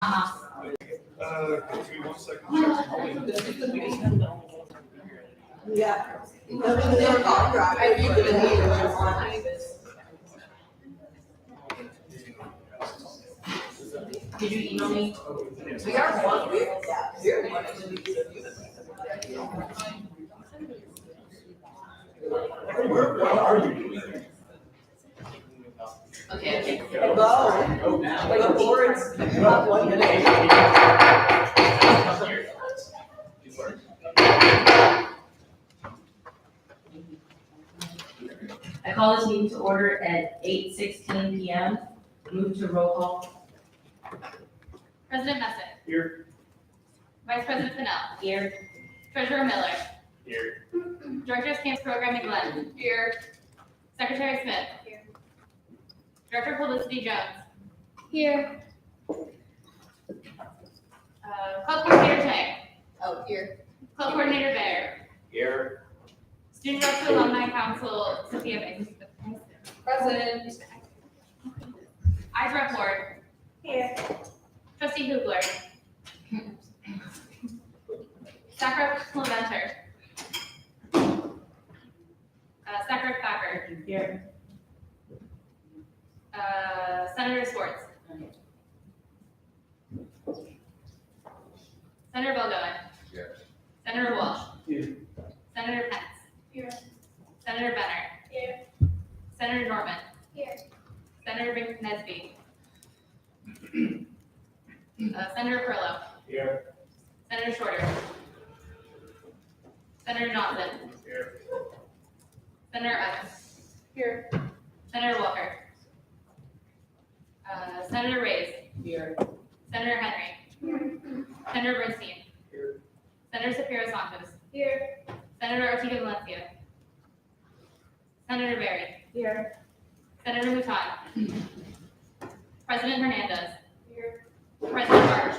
Give me 1 second. Yeah. Did you email me? We got one. What are you doing? Okay. Go. Like the boards, you have 1 minute. I call this meeting to order at 8:16 PM. Move to roll call. President Messick. Here. Vice President Fennell. Here. Treasurer Miller. Here. Director of Campus Programming Glenn. Here. Secretary Smith. Here. Director of Publicity Jones. Here. Club Coordinator Chang. Oh, here. Club Coordinator Bear. Here. Student Rep to Alumni Council Sophia Banks. President. Eyes Rep Ward. Here. Trustee Hubler. Staff Rep Clementer. Staff Rep Thacker. Here. Senator Swartz. Senator Bogoan. Here. Senator Walsh. Here. Senator Pence. Here. Senator Benner. Here. Senator Norman. Here. Senator Nesby. Senator Perlow. Here. Senator Shorter. Senator Johnson. Here. Senator Evans. Here. Senator Walker. Senator Reyes. Here. Senator Henry. Senator Bernstein. Here. Senator Shapiro Santos. Here. Senator Ortiga Valencia. Senator Berry. Here. Senator Mouton. President Hernandez. Here. President March.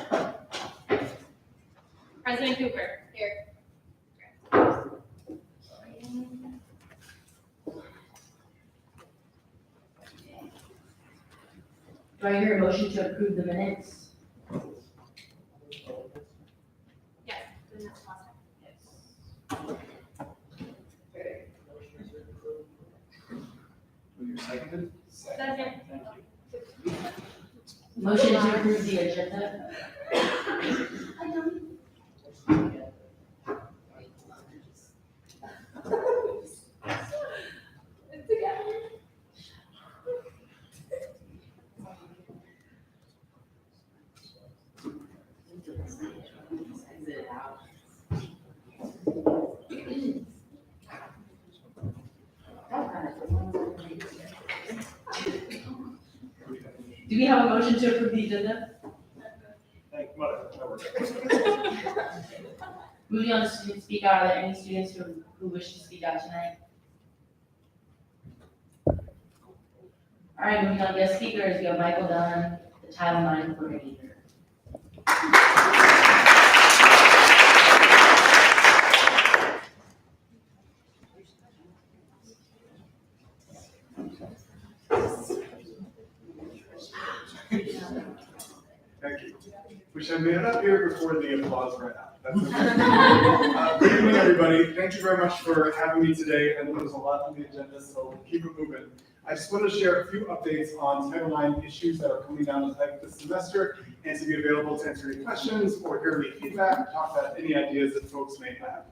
President Cooper. Here. Do I hear a motion to approve the minutes? Yes. You're seconded? Second. Motion to approve the agenda? Do we have a motion to approve the agenda? Thank you, Mother. Moving on to student speak out, are there any students who wish to speak out tonight? All right, moving on to guest speakers, we have Michael Dunn, the Title IX coordinator. Thank you. Wish I made it up here before the applause ran out. That's okay. Good evening, everybody. Thank you very much for having me today. I know there's a lot on the agenda, so we'll keep it moving. I just wanted to share a few updates on Title IX issues that are coming down the pipe this semester, and to be available to answer any questions or hear any feedback, or talk about any ideas that folks may have.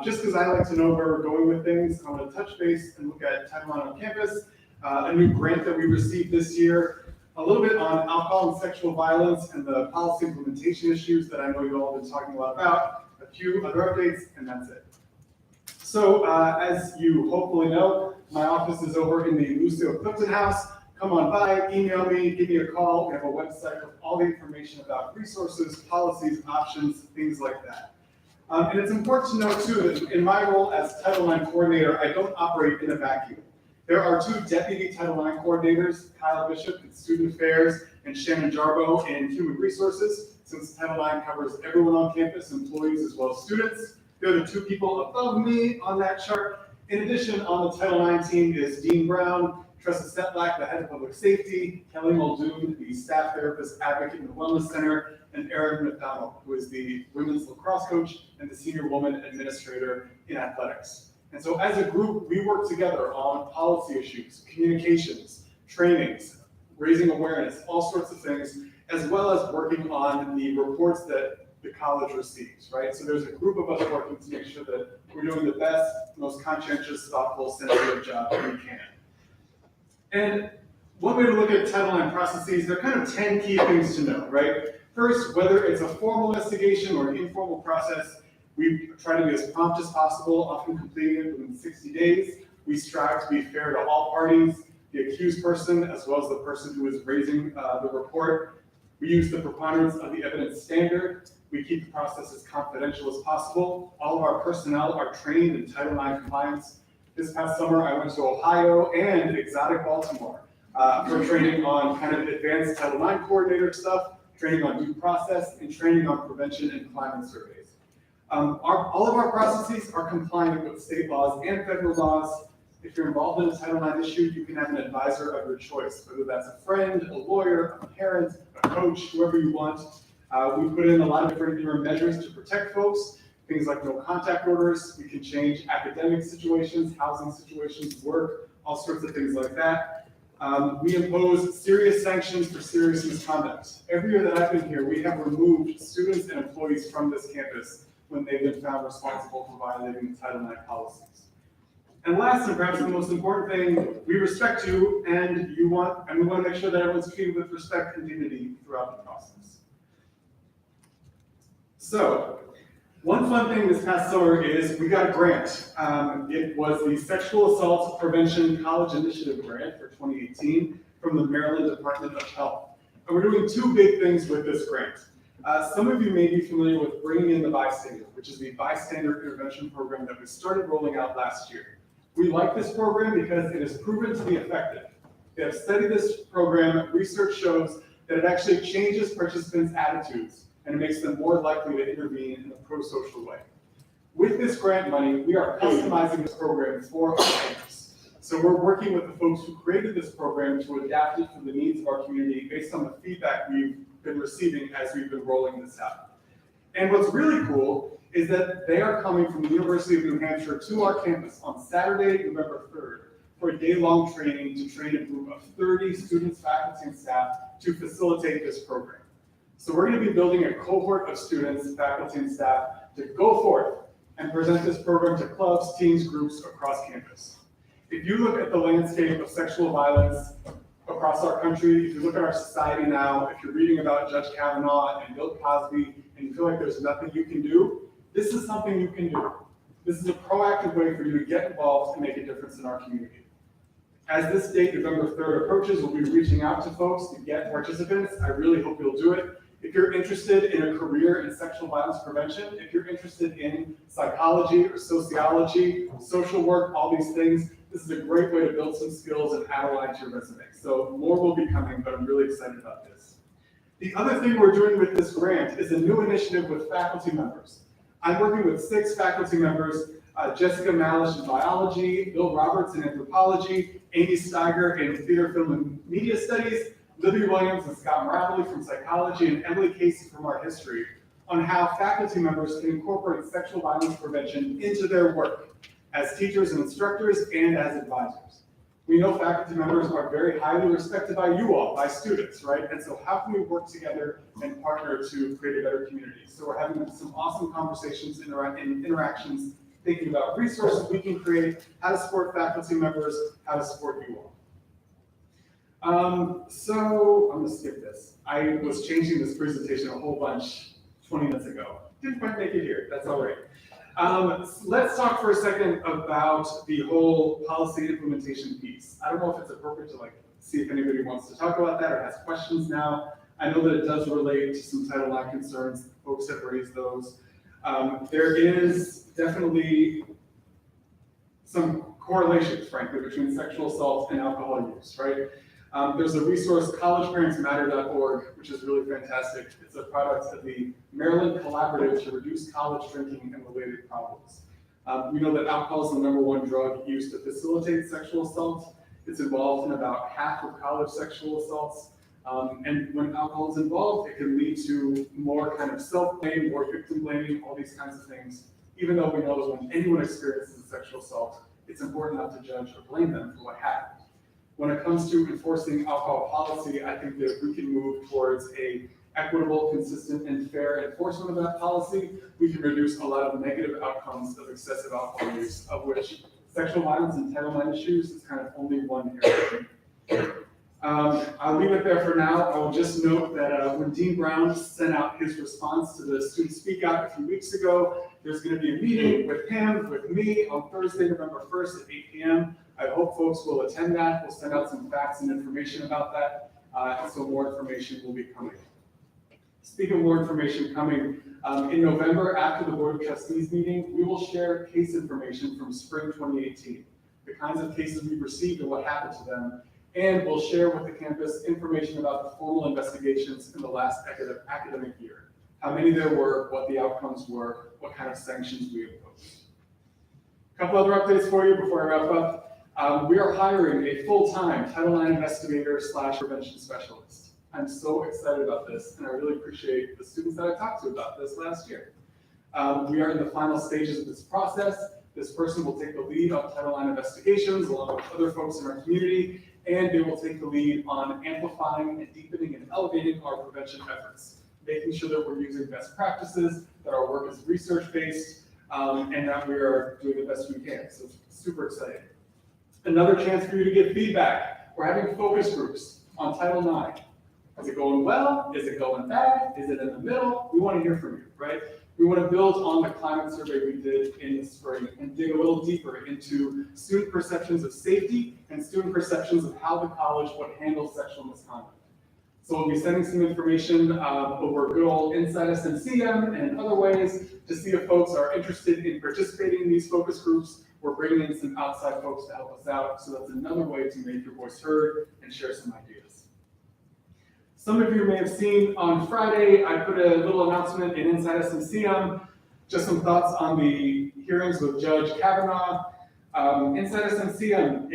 Just because I like to know where we're going with things, I want to touch base and look at Title IX on campus, a new grant that we received this year, a little bit on alcohol and sexual violence and the policy implementation issues that I know you all have been talking a lot about, a few other updates, and that's it. So as you hopefully know, my office is over in the Lucio Clifton House. Come on by, email me, give me a call. We have a website with all the information about resources, policies, options, things like that. And it's important to know too that in my role as Title IX coordinator, I don't operate in a vacuum. There are two deputy Title IX coordinators, Kyle Bishop in Student Affairs and Shannon Jarbo in Human Resources, since Title IX covers everyone on campus, employees as well as students. They're the two people above me on that chart. In addition, on the Title IX team is Dean Brown, Tressa Setlak, the head of public safety, Kelly Muldoon, the staff therapist advocate in the Wellness Center, and Erin McDonald, who is the women's lacrosse coach and the senior woman administrator in athletics. And so as a group, we work together on policy issues, communications, trainings, raising awareness, all sorts of things, as well as working on the reports that the college receives, right? So there's a group of us working to make sure that we're doing the best, most conscientious, thoughtful, sensitive job that we can. And one way to look at Title IX processes, there are kind of 10 key things to know, right? First, whether it's a formal investigation or an informal process, we try to be as prompt as possible, often completing it within 60 days. We strive to be fair to all parties, the accused person, as well as the person who is raising the report. We use the preponderance of the evidence standard. We keep the process as confidential as possible. All of our personnel are trained in Title IX compliance. This past summer, I went to Ohio and exotic Baltimore for training on kind of advanced Title IX coordinator stuff, training on due process, and training on prevention and climate surveys. All of our processes are compliant with state laws and federal laws. If you're involved in a Title IX issue, you can have an advisor of your choice, whether that's a friend, a lawyer, a parent, a coach, whoever you want. We put in a lot of different interim measures to protect folks, things like no contact orders. We can change academic situations, housing situations, work, all sorts of things like that. We impose serious sanctions for serious misconduct. Every year that I've been here, we have removed students and employees from this campus when they've been found responsible for violating the Title IX policies. And last, and perhaps the most important thing, we respect you, and we want to make sure that everyone's treated with respect and dignity throughout the process. So, one fun thing this past summer is we got a grant. It was the Sexual Assault Prevention College Initiative Grant for 2018 from the Maryland Department of Health. And we're doing two big things with this grant. Some of you may be familiar with Bringing in the Bystander, which is the bystander intervention program that we started rolling out last year. We like this program because it is proven to be effective. They have studied this program. Research shows that it actually changes participants' attitudes and it makes them more likely to intervene in a pro-social way. With this grant money, we are customizing this program for our campus. So we're working with the folks who created this program to adapt it for the needs of our community based on the feedback we've been receiving as we've been rolling this out. And what's really cool is that they are coming from the University of New Hampshire to our campus on Saturday, November 3rd, for a day-long training to train a group of 30 students, faculty, and staff to facilitate this program. So we're going to be building a cohort of students, faculty, and staff to go forth and present this program to clubs, teams, groups across campus. If you look at the landscape of sexual violence across our country, if you look at our society now, if you're reading about Judge Kavanaugh and Bill Cosby, and you feel like there's nothing you can do, this is something you can do. This is a proactive way for you to get involved and make a difference in our community. As this date, November 3rd, approaches, we'll be reaching out to folks to get participants. I really hope you'll do it. If you're interested in a career in sexual violence prevention, if you're interested in psychology or sociology, social work, all these things, this is a great way to build some skills and add a line to your resume. So more will be coming, but I'm really excited about this. The other thing we're doing with this grant is a new initiative with faculty members. I'm working with 6 faculty members, Jessica Malish in biology, Bill Roberts in anthropology, Amy Steiger in theater, film, and media studies, Libby Williams and Scott Maraboli from psychology, and Emily Casey from art history, on how faculty members can incorporate sexual violence prevention into their work as teachers and instructors and as advisors. We know faculty members are very highly respected by you all, by students, right? And so how can we work together and partner to create a better community? So we're having some awesome conversations and interactions, thinking about resources we can create, how to support faculty members, how to support you all. So I'm gonna skip this. I was changing this presentation a whole bunch 20 minutes ago. Didn't quite make it here, that's all right. Let's talk for a second about the whole policy implementation piece. I don't know if it's appropriate to see if anybody wants to talk about that or has questions now. I know that it does relate to some Title IX concerns. Folks have raised those. There is definitely some correlations, frankly, between sexual assault and alcohol use, right? There's a resource, collegeparentsmatter.org, which is really fantastic. It's a product of the Maryland Collaborative to Reduce College Drinking and Related Problems. We know that alcohol is the #1 drug used to facilitate sexual assault, It's involved in about half of college sexual assaults. And when alcohol is involved, it can lead to more kind of self-blame, more victim blaming, all these kinds of things. Even though we know that when anyone experiences a sexual assault, it's important not to judge or blame them for what happened. When it comes to enforcing alcohol policy, I think that if we can move towards a equitable, consistent, and fair enforcement of that policy, we can reduce a lot of negative outcomes of excessive alcohol use, of which sexual violence and Title IX issues is kind of only one area. I'll leave it there for now. I will just note that when Dean Brown sent out his response to the Student Speak Out a few weeks ago, there's going to be a meeting with him, with me, on Thursday, November 1st at 8 p.m. I hope folks will attend that. We'll send out some facts and information about that, and so more information will be coming. Speaking of more information coming, in November, after the Board of Trustees meeting, we will share case information from spring 2018, the kinds of cases we've received and what happened to them, and we'll share with the campus information about the formal investigations in the last academic year, how many there were, what the outcomes were, what kind of sanctions we imposed. A couple other updates for you before I wrap up. We are hiring a full-time Title IX investigator / prevention specialist. I'm so excited about this, and I really appreciate the students that I talked to about this last year. We are in the final stages of this process. This person will take the lead on Title IX investigations along with other folks in our community, and they will take the lead on amplifying and deepening and elevating our prevention efforts, making sure that we're using best practices, that our work is research-based, and that we are doing the best we can. So super exciting. Another chance for you to give feedback. We're having focus groups on Title IX. Is it going well? Is it going bad? Is it in the middle? We want to hear from you, right? We want to build on the climate survey we did in the spring and dig a little deeper into student perceptions of safety and student perceptions of how the college would handle sexual misconduct. So we'll be sending some information over good old Inside SNCM and in other ways to see if folks are interested in participating in these focus groups. We're bringing in some outside folks to help us out, so that's another way to make your voice heard and share some ideas. Some of you may have seen on Friday, I put a little announcement in Inside SNCM, just some thoughts on the hearings with Judge Kavanaugh. Inside SNCM,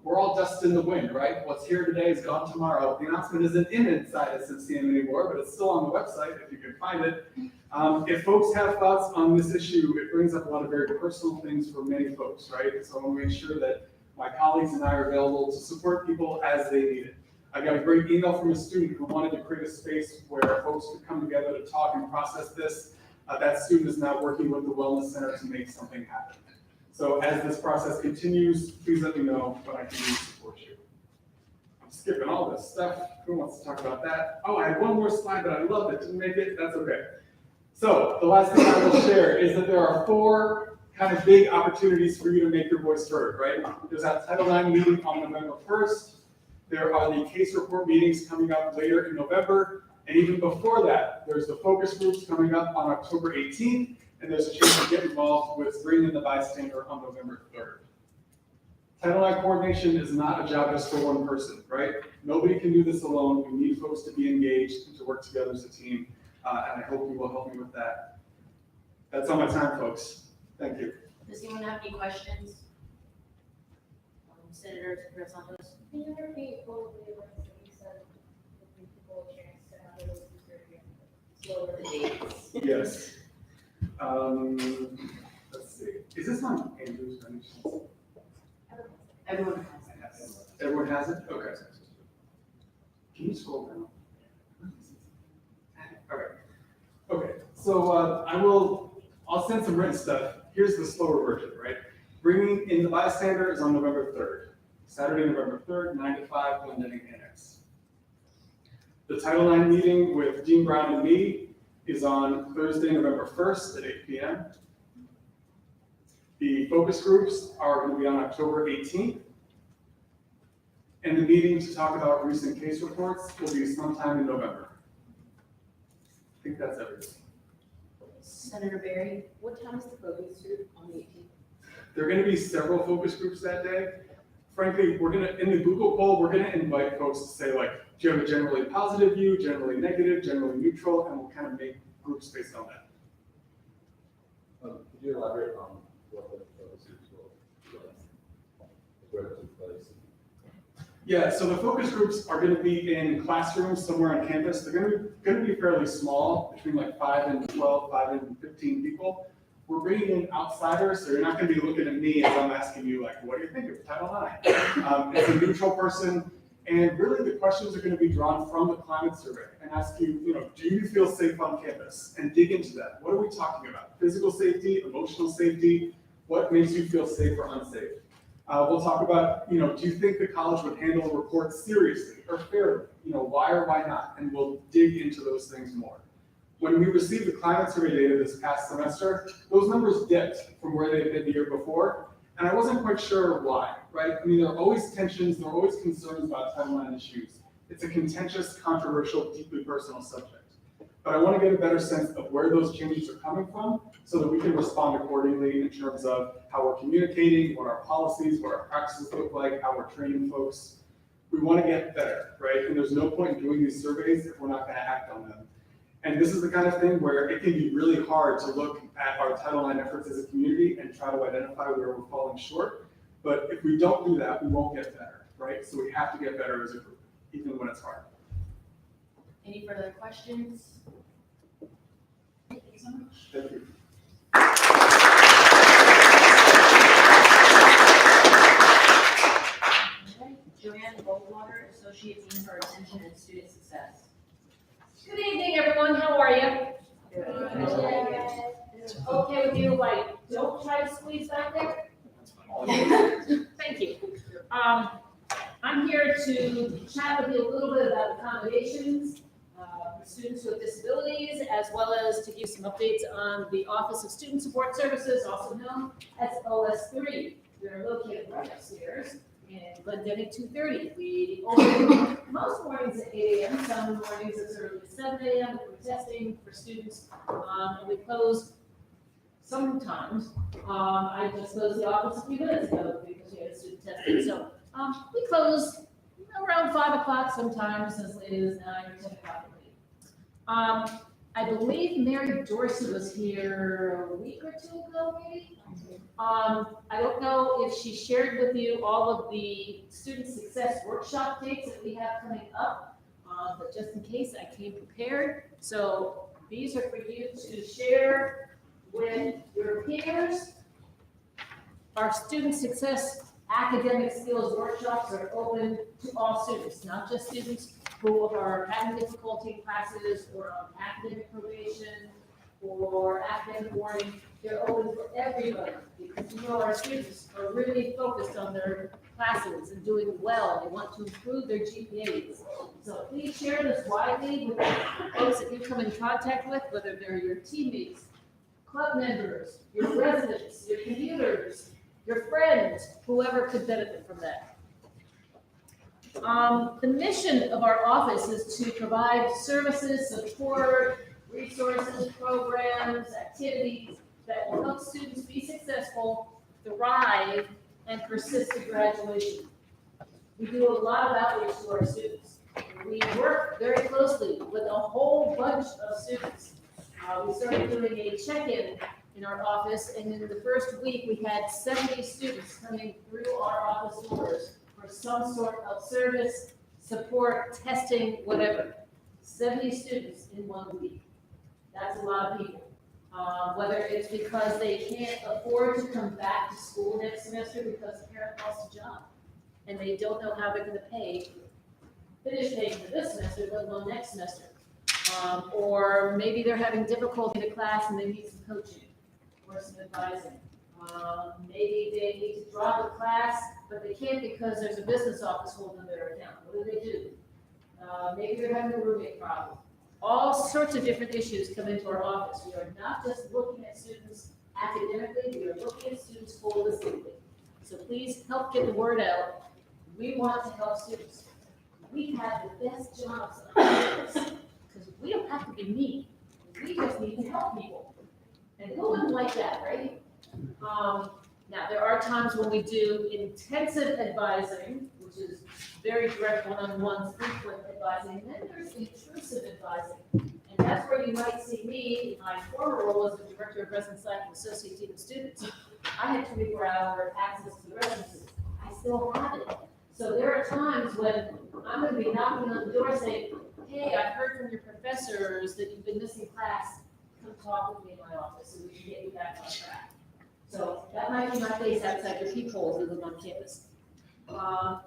we're all dust in the wind, right? What's here today is gone tomorrow. The announcement isn't in Inside SNCM anymore, but it's still on the website if you can find it. If folks have thoughts on this issue, it brings up a lot of very personal things for many folks, right? So I want to make sure that my colleagues and I are available to support people as they need it. I got a great email from a student who wanted to create a space where folks could come together to talk and process this. That student is now working with the Wellness Center to make something happen. So as this process continues, please let me know what I can do to support you. I'm skipping all this stuff. Who wants to talk about that? Oh, I had one more slide, but I loved it. Didn't make it. That's okay. So the last thing I will share is that there are 4 kind of big opportunities for you to make your voice heard, right? There's that Title IX meeting on November 1st. There are the case report meetings coming up later in November. And even before that, there's the focus groups coming up on October 18th. And there's a chance to get involved with bringing in the bystander on November 3rd. Title IX coordination is not a job just for one person, right? Nobody can do this alone. We need folks to be engaged and to work together as a team. And I hope you will help me with that. That's all my time, folks. Thank you. Does anyone have any questions? Senator Santos? Can you repeat what you said, giving people a chance to have those surgery? Slower the dates. Yes. Let's see. Is this on Andrew's donations? Everyone has it. Everyone has it? Okay. Can you scroll down? All right. Okay. So I'll send some written stuff. Here's the slower version, right? Bringing in the bystander is on November 3rd. Saturday, November 3rd, 9 to 5, Glendenning Annex. The Title IX meeting with Dean Brown and me is on Thursday, November 1st at 8 p.m. The focus groups are going to be on October 18th. And the meeting to talk about recent case reports will be sometime in November. I think that's everything. Senator Berry? What time is the focus group on the 18th? There are going to be several focus groups that day. Frankly, in the Google poll, we're going to invite folks to say, like, do you have a generally positive view, generally negative, generally neutral, and we'll kind of make groups based on that. Could you elaborate on what the focus groups will be like? Where it took place? Yeah, so the focus groups are gonna be in classrooms somewhere on campus. They're gonna be fairly small, between like 5 and 12, 5 and 15 people. We're bringing in outsiders, so you're not gonna be looking at me as I'm asking you like, what do you think of Title IX? It's a neutral person, and really the questions are gonna be drawn from the climate survey and ask you, do you feel safe on campus? And dig into that. What are we talking about? Physical safety, emotional safety? What makes you feel safe or unsafe? We'll talk about, do you think the college would handle reports seriously or fairly? Why or why not? And we'll dig into those things more. When we received the climate survey data this past semester, those numbers dipped from where they've been the year before, and I wasn't quite sure why, right? I mean, there are always tensions, there are always concerns about Title IX issues. It's a contentious, controversial, deeply personal subject. But I want to get a better sense of where those changes are coming from so that we can respond accordingly in terms of how we're communicating, what our policies, what our practices look like, how we're training folks. We want to get better, right? And there's no point in doing these surveys if we're not going to act on them. And this is the kind of thing where it can be really hard to look at our Title IX efforts as a community and try to identify where we're falling short. But if we don't do that, we won't get better, right? So we have to get better as a group, even when it's hard. Any further questions? Thank you so much. Thank you. Okay, Joanne Goldwater, Associate Dean for Attention and Student Success. Good evening, everyone. How are you? Okay with you, like, don't try to squeeze back there? Thank you. I'm here to chat with you a little bit about accommodations for students with disabilities, as well as to give some updates on the Office of Student Support Services, also known as OS3. We're located right upstairs in Glendenning 230. We open most mornings at 8 a.m., some mornings as early as 7 a.m. We're testing for students, and we close sometimes. I just closed the office a few minutes ago because we had a student testing. So we close around 5 o'clock sometimes, as late as 9 or 10 o'clock at night. I believe Mary Dorsey was here a week or two ago, maybe. I don't know if she shared with you all of the student success workshop dates that we have coming up, but just in case, I came prepared. So these are for you to share with your peers. Our student success academic skills workshops are open to all students, not just students who are having difficulty in classes or on academic probation or academic warning. They're open for everybody because our students are really focused on their classes and doing well. They want to improve their GPAs. So please share this widely with folks that you come in contact with, whether they're your teammates, club members, your residents, your commuters, your friends, whoever could benefit from that. The mission of our office is to provide services, support, resources, programs, activities that will help students be successful, thrive, and persist to graduation. We do a lot of outreach to our students. We work very closely with a whole bunch of students. We started doing a check-in in our office, and in the first week, we had 70 students coming through our office doors for some sort of service, support, testing, whatever. 70 students in 1 week. That's a lot of people. Whether it's because they can't afford to come back to school next semester because the parent lost a job, and they don't know how they're gonna finish paying for this semester, let alone next semester. Or maybe they're having difficulty in a class and they need some coaching or some advising. Maybe they need to drop a class, but they can't because there's a business office holding their account. What do? Maybe they're having a roommate problem. All sorts of different issues come into our office. We are not just looking at students academically, we are looking at students holistically. So please help get the word out. We want to help students. We have the best jobs on campus because we don't have to be mean. We just need to help people. And who wouldn't like that, right? Now, there are times when we do intensive advising, which is very direct one-on-one frequent advising, and then there's intrusive advising. And that's where you might see me in my former role as the Director of Residence Life and Associate Dean of Students. I had 24-hour access to the residences. I still have it. So there are times when I'm gonna be knocking on the door saying, hey, I've heard from your professors that you've been missing class. Come talk with me in my office so we can get you back on track. So that might be my face outside the peepholes that live on campus.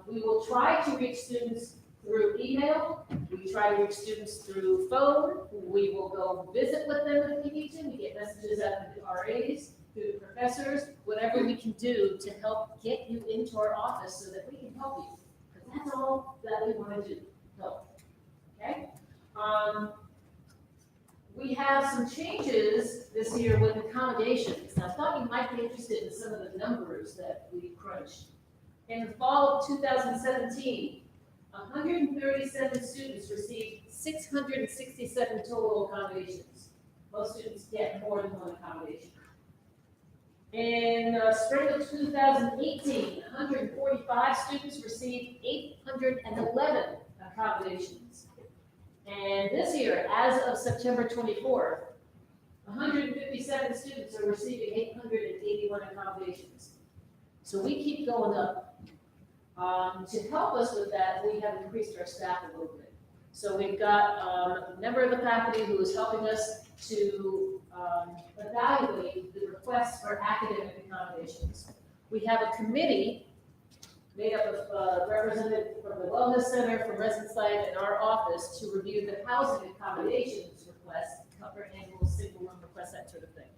We will try to reach students through email. We try to reach students through phone. We will go visit with them if we need to. We get messages out to the RAs, through the professors, whatever we can do to help get you into our office so that we can help you. Because that's all that we want to do, help. Okay? We have some changes this year with accommodations. Now, I thought you might be interested in some of the numbers that we crunched. In the fall of 2017, 137 students received 667 total accommodations. Most students get more than one accommodation. In spring of 2018, 145 students received 811 accommodations. And this year, as of September 24th, 157 students are receiving 881 accommodations. So we keep going up. To help us with that, we have increased our staff a little bit. So we've got a member of the faculty who is helping us to evaluate the requests for academic accommodations. We have a committee made up of representatives from the Wellness Center, from Residence Life, and our office to review the housing accommodations requests, cover annual single room requests, that sort of thing.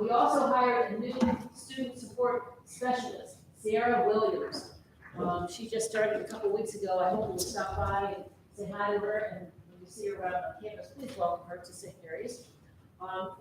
We also hired a new student support specialist, Sierra Williams. She just started a couple weeks ago. I hope you'll stop by and say hi to her, and when you see her around on campus, please welcome her to St. Mary's.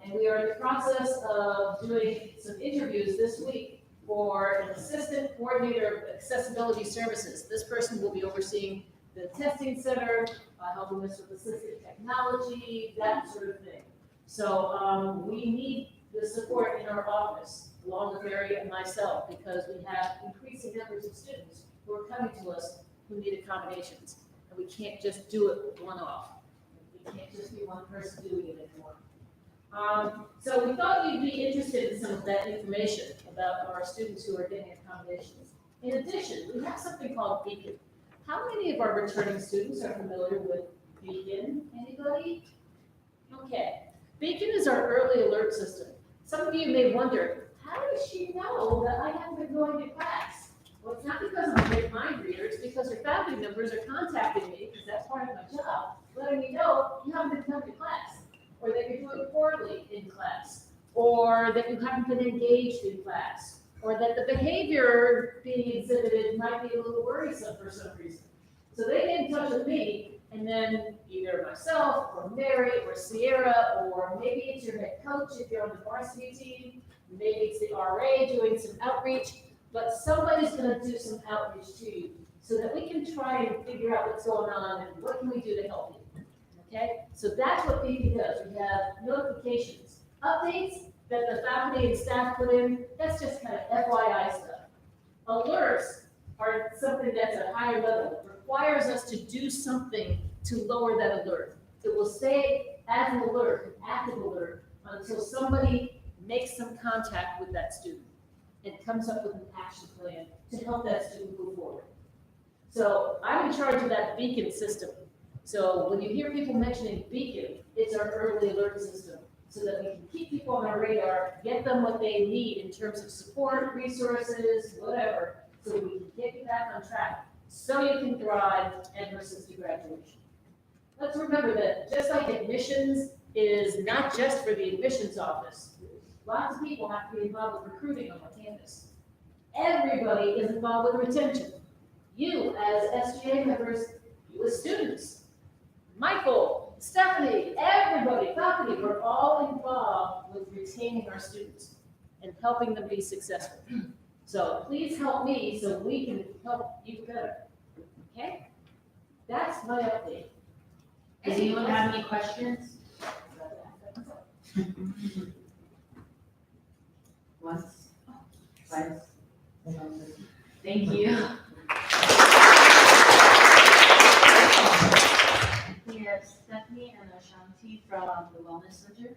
And we are in the process of doing some interviews this week for an assistant coordinator of accessibility services. This person will be overseeing the testing center, helping us with assistive technology, that sort of thing. So we need the support in our office, along with Mary and myself, because we have increasing numbers of students who are coming to us who need accommodations. And we can't just do it one-off. We can't just be one person doing it anymore. So we thought you'd be interested in some of that information about our students who are getting accommodations. In addition, we have something called Beacon. How many of our returning students are familiar with Beacon? Anybody? Okay. Beacon is our early alert system. Some of you may wonder, how does she know that I haven't been going to class? Well, it's not because I'm a great mind reader, it's because her family members are contacting me, because that's part of my job, letting me know you haven't been coming to class, or that you're doing poorly in class, or that you haven't been engaged in class, or that the behavior being exhibited might be a little worrisome for some reason. So they get in touch with me, and then either myself, or Mary, or Sierra, or maybe it's your head coach if you're on the varsity team, maybe it's the RA doing some outreach, but somebody's gonna do some outreach to you so that we can try and figure out what's going on and what can we do to help you, okay? So that's what Beacon does. We have notifications, updates that the faculty and staff put in, that's just kind of FYI stuff. Alerts are something that's at a higher level. It requires us to do something to lower that alert. It will stay as an alert, an active alert, until somebody makes some contact with that student and comes up with an action plan to help that student move forward. So I'm in charge of that Beacon system. So when you hear people mentioning Beacon, it's our early alert system so that we can keep people on our radar, get them what they need in terms of support, resources, whatever, so that we can get you back on track so you can thrive and persist to graduation. Let's remember that just like admissions is not just for the admissions office, lots of people have to be involved with recruiting on the campus. Everybody is involved with retention. You as SGA members, you as students, Michael, Stephanie, everybody, faculty, we're all involved with retaining our students and helping them be successful. So please help me so we can help you better, okay? That's my update. Does anyone have any questions? Once, twice. Thank you. We have Stephanie and Ashanti from the Wellness Center.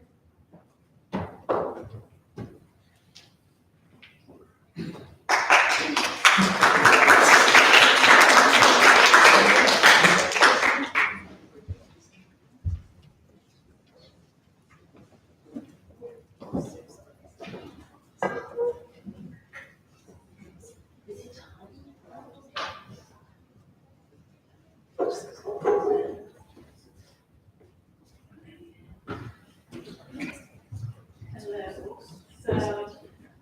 levels. So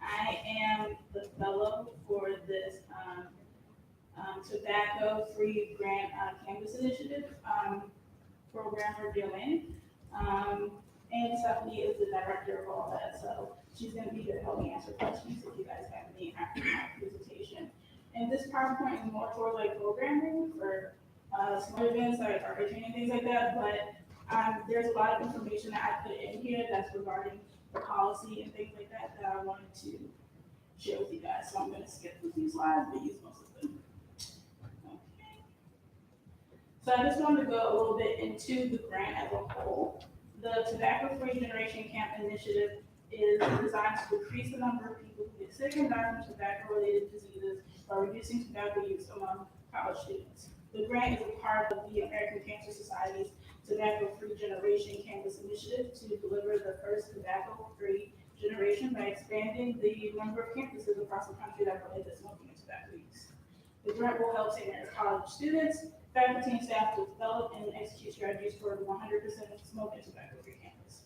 I am the fellow for this tobacco-free grant campus initiative program we're doing. And Stephanie is the director of all that, so she's gonna be here to help me answer questions if you guys have any after my presentation. And this PowerPoint is more towards like programming for small events like archery and things like that, but there's a lot of information that I put in here that's regarding the policy and things like that that I wanted to share with you guys. So I'm gonna skip a few slides, but use most of them. Okay. So I just wanted to go a little bit into the grant as a whole. The Tobacco-Free Generation Camp Initiative is designed to decrease the number of people who get sick and die from tobacco-related diseases by reducing tobacco use among college students. The grant is a part of the American Cancer Society's Tobacco-Free Generation Campus Initiative to deliver the first tobacco-free generation by expanding the number of campuses across the country that relate to smoking and tobacco use. The grant will help St. Mary's College students, faculty, and staff to develop and execute strategies for 100% smoke and tobacco-free campus.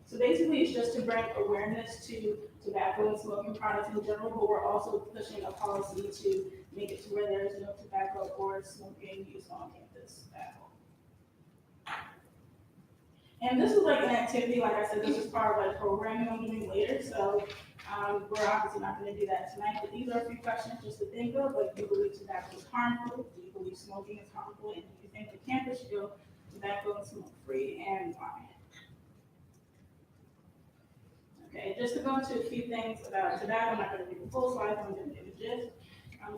So basically, it's just to bring awareness to tobacco and smoking products in general, but we're also pushing a policy to make it to where there is no tobacco or smoking use on campus at all. And this is like an activity, like I said, this is part of like programming I'm doing later, so we're obviously not going to do that tonight, but these are a few questions just to think of. Like, do you believe tobacco is harmful? Do you believe smoking is harmful? And do you think the campus should go tobacco and smoke free, and why? Okay, just to go into a few things about tobacco, I'm not going to read the full slide, I'm going to give a gist.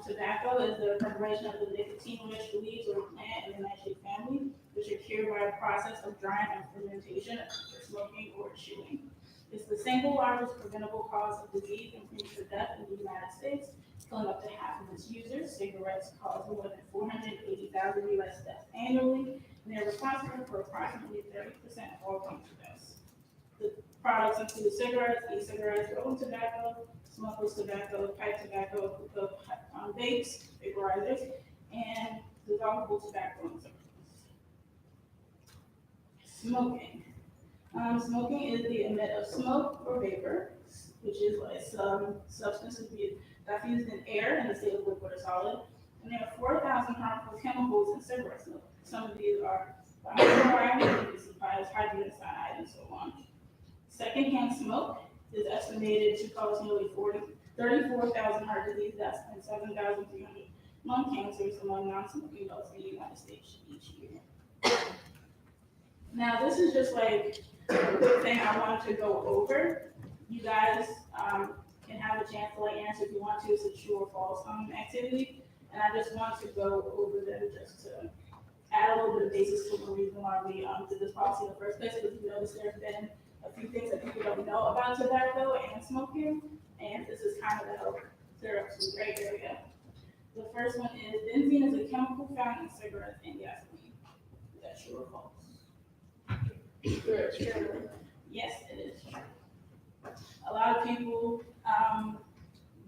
Tobacco is the preparation of the nicotine-rich leaves or plant in the nightshade family, which are cured by a process of drying and fermentation for smoking or chewing. It's the single largest preventable cause of disease and premature death in the United States, killing up to half of its users. Cigarettes cause more than 480,000 U.S. deaths annually, and they're responsible for approximately 30% of all cancer deaths. The products include cigarettes, e-cigarettes, rolling tobacco, smokeless tobacco, pipe tobacco, vapes, vaporizers, and dissolvable tobacco and cigarettes. Smoking. Smoking is the emit of smoke or vapor, which is like some substances diffused in air in the state of liquid or solid. And there are 4,000 harmful chemicals in cigarette smoke. Some of these are hydrogen cyanide, and so on. Secondhand smoke is estimated to cause nearly 34,000 heart disease deaths and 7,300 lung cancers among non-smoking adults in the United States each year. Now, this is just like a quick thing I wanted to go over. You guys can have a chance to like answer if you want to. It's a true or false activity, and I just want to go over them just to add a little bit of basis to the reason why we did this policy in the first place. Because you notice there's been a few things that people don't know about tobacco and smoking, and this is kind of to help clear up some gray area. The first one is benzene is a chemical found in cigarettes and gasoline. Is that true or false? True. Yes, it is true. A lot of people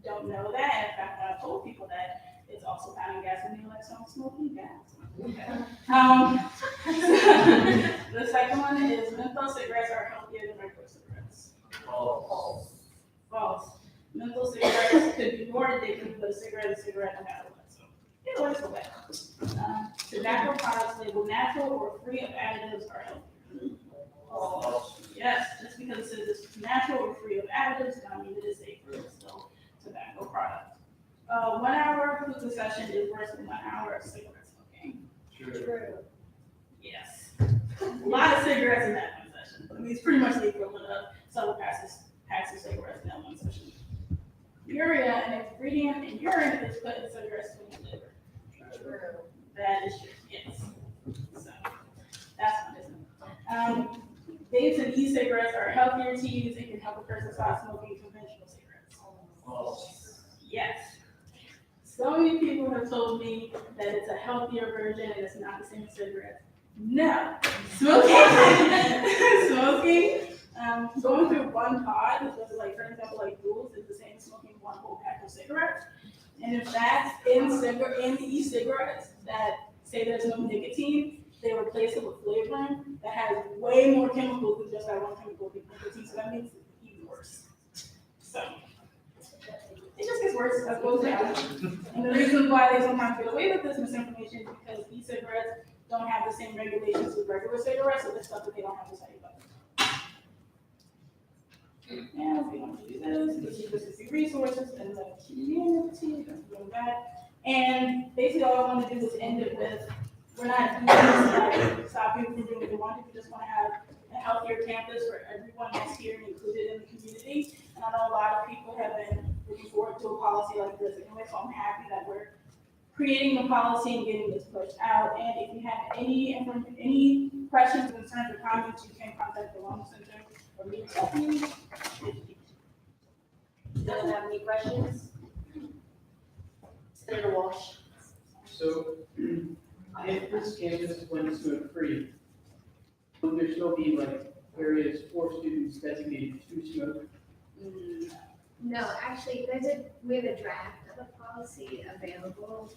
don't know that. In fact, I told people that it's also found in gasoline, like some smoking gas. Okay. The second one is menthol cigarettes are healthier than regular cigarettes. False. False. Menthol cigarettes could be more addictive, but a cigarette is a cigarette no matter what. So it works for that. Tobacco products labeled natural or free of additives are healthier. False. Yes, just because it says it's natural or free of additives, doesn't mean it is safe for a still tobacco product. 1 hour hookah session is worse than 1 hour of cigarette smoking. True. Yes. A lot of cigarettes in that one session. I mean, it's pretty much the equivalent of several packs of cigarettes in that one session. Urea, an ingredient in urine, is put in cigarettes to make liver. True. That is true. Yes. So that's one, isn't it? Vapes and e-cigarettes are healthier to use and can help a person stop smoking conventional cigarettes. False. Yes. So many people have told me that it's a healthier version and it's not the same as cigarettes. No. Smoking, going through one pod, which was like, for example, like rules, is the same as smoking one whole pack of cigarettes. And if that's in e-cigarettes that say there's no nicotine, they replace it with flavoring that has way more chemicals than just that one chemical nicotine, so that makes it even worse. So, it just gets worse as it goes down. And the reason why they sometimes get away with this misinformation is because e-cigarettes don't have the same regulations as regular cigarettes, so there's stuff that they don't have to say about it. And we don't do this is the resources and the community, that's really bad. And basically all I want to do is end it with, we're not doing this to like stop people from doing what they want to, we just want to have a healthier campus where everyone is here and included in the community. And I know a lot of people have been looking forward to a policy like this anyway, so I'm happy that we're creating the policy and getting this pushed out. And if you have any questions, concerns, or comments, you can contact the Wellness Center or me. Doesn't have any questions? Senator Walsh. So, if this campus went smoke-free, would there still be like areas for students designated to smoke? No, actually, we have a draft of a policy available.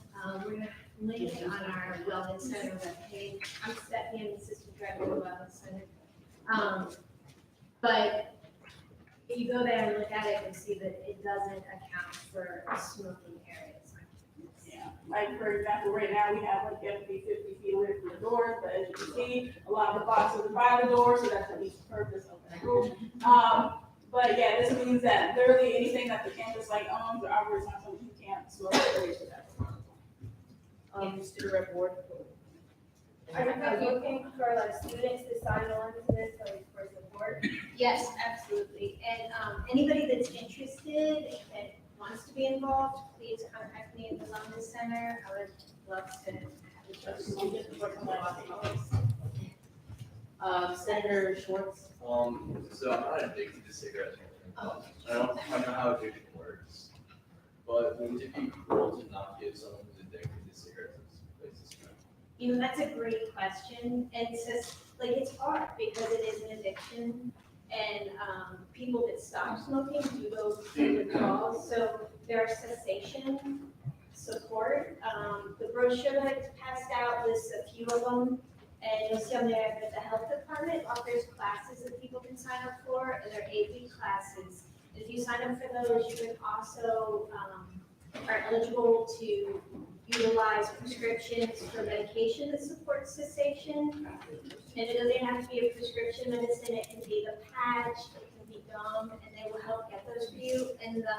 We're gonna link it on our Wellness Center webpage. I'm Stephanie, I'm the Assistant Director of the Wellness Center. But if you go there and look at it, you'll see that it doesn't account for smoking areas. Yeah, like for example, right now we have like you have to be 50 feet away from the door, but as you can see, a lot of the boxes are by the door, so that's at least the purpose of that rule. But yeah, this means that literally anything that the campus like owns or operates on something you can't smoke away to that. Student rep board. Are you looking for like students to sign on to this, like for support? Yes, absolutely. And anybody that's interested that wants to be involved, please contact me at the Wellness Center. I would love to have a Senator Schwartz. So I'm not addicted to cigarettes. Oh. I don't know how addiction works, but would it be cruel to not give someone who's addicted to cigarettes a place to smoke? You know, that's a great question. And it's just, like, it's hard because it is an addiction. And people that stop smoking do go through withdrawals. So there are cessation support. The brochure that I passed out lists a few of them. And you'll see on there that the health department offers classes that people can sign up for, and they're 8-week classes. If you sign up for those, you can also are eligible to utilize prescriptions for medication that supports cessation. And it doesn't have to be a prescription medicine, it can be the patch, it can be gum, and they will help get those for you. And the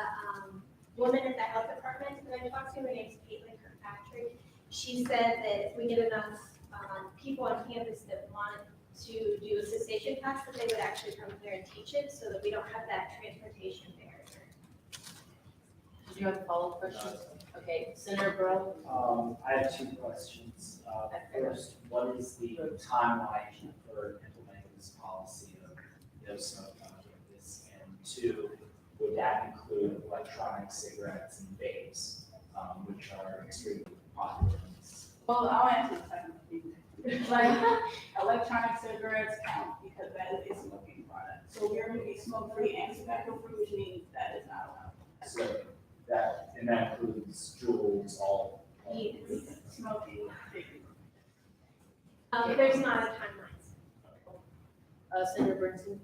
woman at the health department that I talked to, her name's Caitlin Kirkpatrick, she said that if we get enough people on campus that want to do a cessation class, that they would actually come there and teach it so that we don't have that transportation barrier. Did you have follow-up questions? Okay, Senator Burrow. I have two questions. First, what is the timeline for implementing this policy of no smoke on campus? And two, would that include electronic cigarettes and vapes, which are extremely popular? Well, I'll answer the second one. Like, electronic cigarettes count because that is a smoking product. So we're going to be smoke-free and tobacco-free, which means that is not allowed. So that includes jewels, all. Yes, smoking. There's not a timeline. Senator Brinson.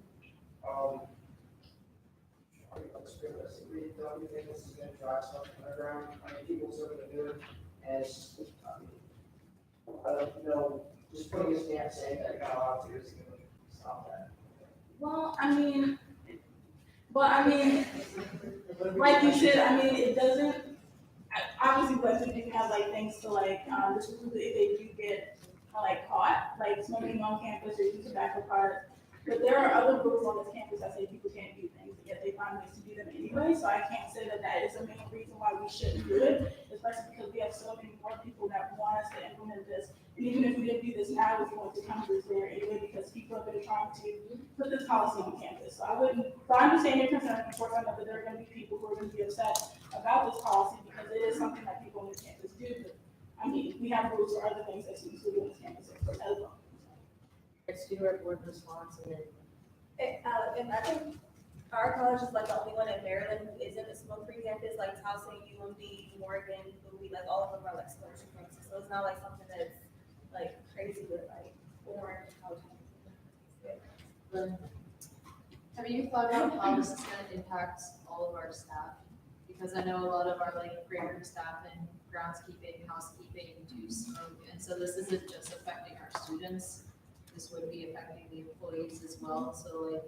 Don't you think this is gonna drive something underground? I mean, people are gonna do it as, I don't know, just putting a stamp saying that you're not allowed to is gonna stop that. Well, like you said, it doesn't, obviously, but you do have like things to like, this is if they do get caught, like smoking on campus or using tobacco products. But there are other rules on this campus that say people can't do things, but yet they find ways to do them anyway. So I can't say that that is the main reason why we shouldn't do it, especially because we have so many more people that want us to implement this. And even if we didn't do this now, it's going to come through there anyway, because people have been trying to put this policy on campus. So I understand your concern. Of course, I know that there are going to be people who are going to be upset about this policy because it is something that people on this campus do. But we have rules for other things that students do on this campus as well. Student rep board response, and then. And I think our college is like the only one in Maryland who isn't a smoke-free campus, like Towson, UMD, Morgan, Bowie, like all of them are like smoke-free campuses. So it's not like something that's like crazy with like orange. Have you thought about how this is gonna impact all of our staff? Because I know a lot of our like grade room staff and groundskeeping, housekeeping do smoke, and so this isn't just affecting our students. This would be affecting the employees as well, so like,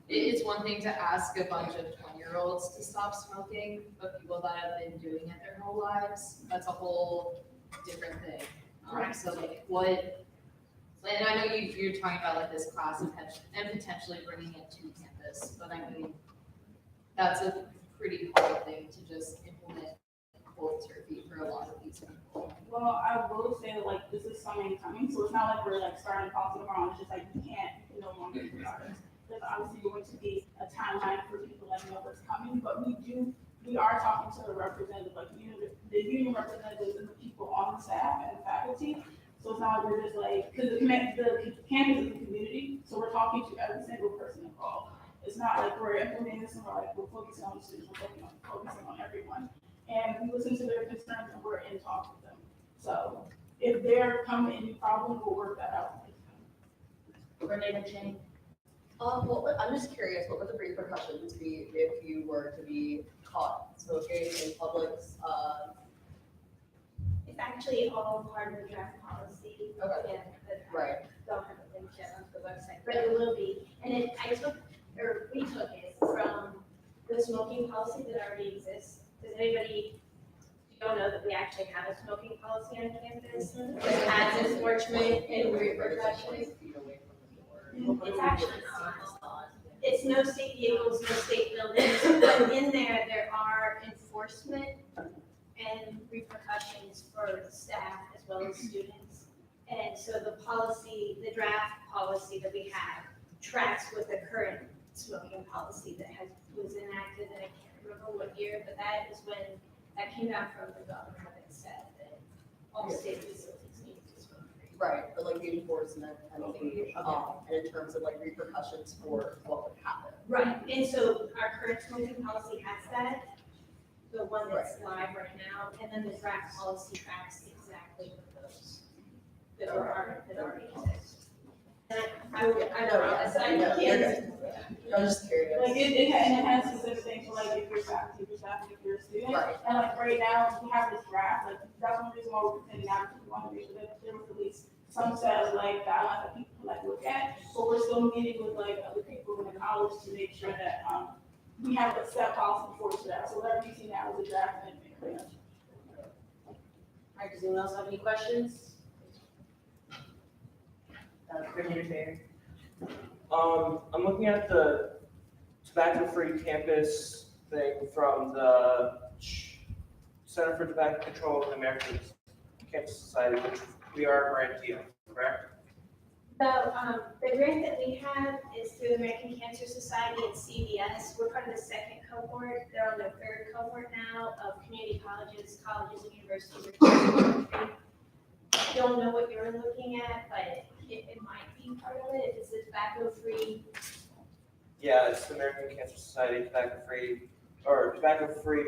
it's one thing to ask a bunch of 20-year-olds to stop smoking, but people that have been doing it their whole lives, that's a whole different thing. So like what, and I know you're talking about like this class and potentially bringing it to campus, but I mean, that's a pretty hard thing to just implement cold turkey for a lot of these people. Well, I will say that like this is something coming, so it's not like we're like starting policy tomorrow, it's just like you can no longer do that. There's obviously going to be a timeline for people that know what's coming, but we are talking to the representative, like the union representatives and the people on the staff and the faculty. So it's not like we're just like, because the campus is a community, so we're talking to every single person involved. It's not like we're implementing this and we're like, we're focusing on the students, we're focusing on everyone. And we listen to their concerns and we're in talk with them. So if they're coming any problem, we'll work that out. Renee Chang. Well, I'm just curious, what would the repercussions be if you were to be caught smoking in public? It's actually all part of the draft policy. Okay. Again, Right. don't have a link yet onto the website, but it will be. And we took it from the smoking policy that already exists. Does anybody, you don't know that we actually have a smoking policy on campus that has enforcement and repercussions? It's actually not. It's no state vehicles, no state buildings, but in there are enforcement and repercussions for the staff as well as students. And so the policy, the draft policy that we have tracks with the current smoking policy that was enacted, and I can't remember what year, but that is when that came out from the governor that said that all state facilities need to smoke free. Right, but like the enforcement and and in terms of like repercussions for what would happen. Right, and so our current smoking policy has that, the one that's live right now, and then the draft policy tracks exactly with those that already exist. And I I'm just curious. Like it has specific things for like if you're faculty, if you're staff, if you're a student. Right. And like right now, we have this draft, like that's one reason why we're sending out, because we want to make sure that there was at least some set of like guidelines that people like look at. But we're still meeting with like other people in the college to make sure that we have a set policy for that. So whatever you see now is a draft and pretty much. All right, does anyone else have any questions? Commissioner Fair. I'm looking at the tobacco-free campus thing from the Center for Tobacco Control of the American Campus Society, which we are a grantee of, correct? The grant that we have is through the American Cancer Society and CVS. We're part of the second cohort. They're on their third cohort now of community colleges and universities. I don't know what you're looking at, but it might be part of it. If it's a tobacco-free. Yeah, it's the American Cancer Society Tobacco-Free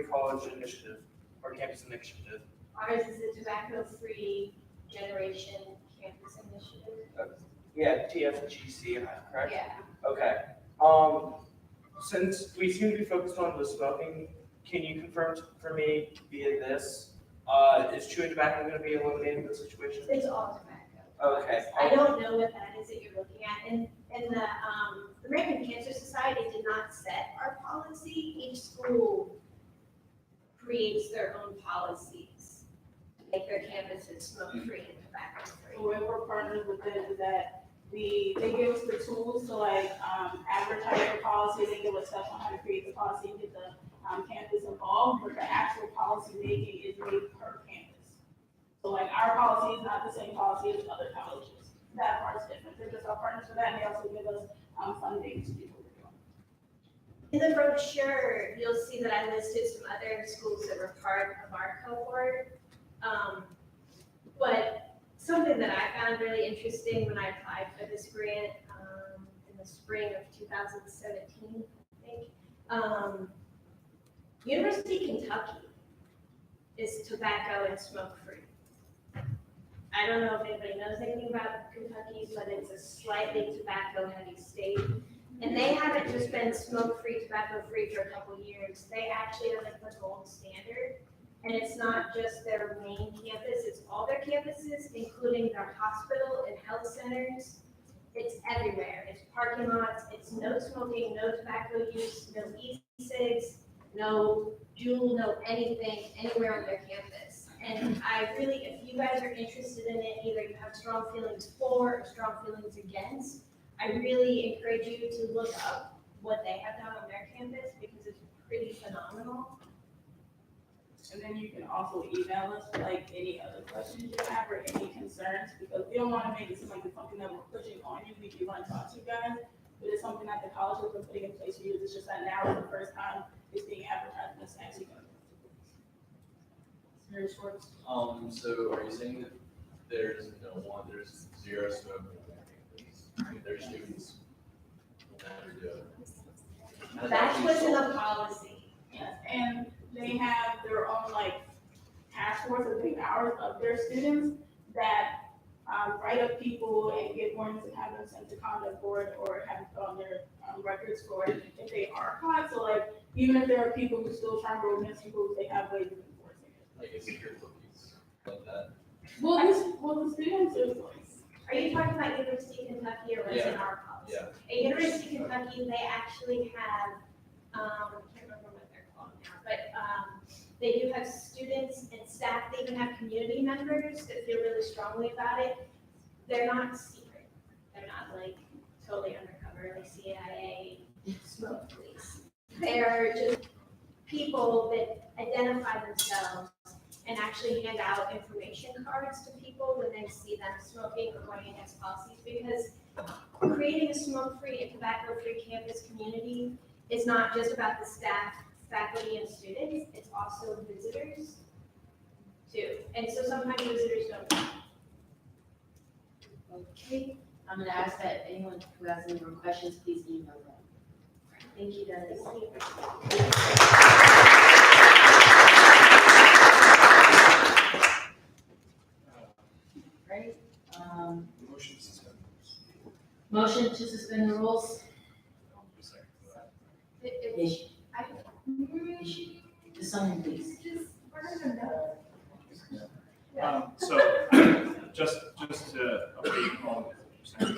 College Initiative, or Campus Initiative. Ours is a tobacco-free generation campus initiative. Yeah, TFGC, correct? Yeah. Okay. Since we seem to be focused on the smoking, can you confirm for me via this, is chewing tobacco going to be eliminated in this situation? It's all tobacco. Okay. I don't know what that is that you're looking at. And the American Cancer Society did not set our policy. Each school creates their own policies to make their campuses smoke-free and tobacco-free. The way we're partners with it is that they give us the tools to like advertise the policy, they give us stuff on how to create the policy and get the campus involved, but the actual policy making is made per campus. So like our policy is not the same policy as other colleges. That part's different. They're just our partners for that, and they also give us funding to do what we're doing. In the brochure, you'll see that I listed some other schools that were part of our cohort. But something that I found really interesting when I applied for this grant in the spring of 2017, I think, University of Kentucky is tobacco and smoke-free. I don't know if anybody knows anything about Kentucky, but it's a slightly tobacco-heavy state. And they haven't just been smoke-free, tobacco-free for a couple years. They actually are like the gold standard. And it's not just their main campus, it's all their campuses, including their hospital and health centers. It's everywhere. It's parking lots, it's no smoking, no tobacco use, no e-cigs, no Juul, no anything, anywhere on their campus. And I really, if you guys are interested in it, either you have strong feelings for or strong feelings against, I really encourage you to look up what they have done on their campus because it's pretty phenomenal. And then you can also email us like any other questions you have or any concerns, because we don't want to make it seem like it's something that we're pushing on you. We do want to talk to you guys, but it's something that the college has been putting in place for you. It's just that now is the first time it's being advertised and it's actually going to. Very short. So are you saying that there's zero smoking on campus? Their students will never do it. That's what's in the policy. Yes, and they have their own like task force of 8 hours of their students that write up people and get warnings and have them sent to conduct board or have on their records for it if they are caught. So like, even if there are people who still try to go against rules, they have ways of enforcing it. Like a secret cookies, like that. Well, the students is like. Are you talking about University of Kentucky or what's in our policy? Yeah. At University of Kentucky, they actually have, I can't remember what they're called now, but they do have students and staff, they even have community members that feel really strongly about it. They're not secret. They're not like totally undercover, like CIA, smoke police. They're just people that identify themselves and actually hand out information cards to people when they see them smoking or going against policies, because creating a smoke-free and tobacco-free campus community is not just about the staff, faculty, and students, it's also visitors too. And so sometimes visitors don't know. Okay, I'm gonna ask that anyone who has any more questions, please email them. Thank you, Dennis. Right, Motion to suspend. motion to suspend the rules. Issue. Just someone, please. So, just to update all of you,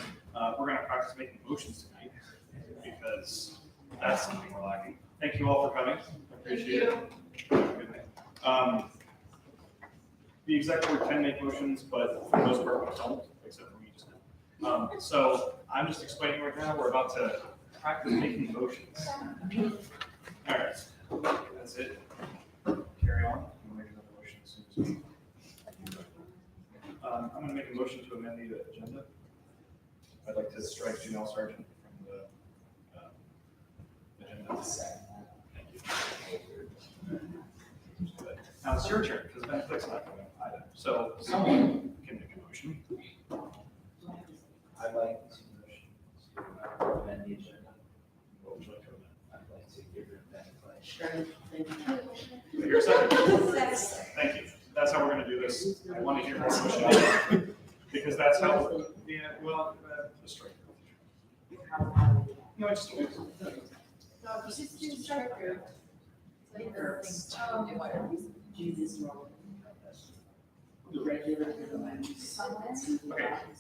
we're gonna practice making motions tonight, because that's something we're lacking. Thank you all for coming, I appreciate it. Good night. The executive board can make motions, but for the most part, we don't, except for me just now. So, I'm just explaining right now, we're about to practice making motions. All right, that's it. Carry on. I'm gonna make another motion as soon as we. I'm gonna make a motion to amend the agenda. I'd like to strike Janelle Sargent from the agenda. Thank you. Now it's your turn, because Ben Flick's not going either. So someone can make a motion. I'd like to motion to amend the agenda. What would you like to amend? I'd like to give it back to Sure. Your second. Thank you. That's how we're gonna do this. I want to hear more motion. Because that's how, yeah, well, just strike. No, it's okay.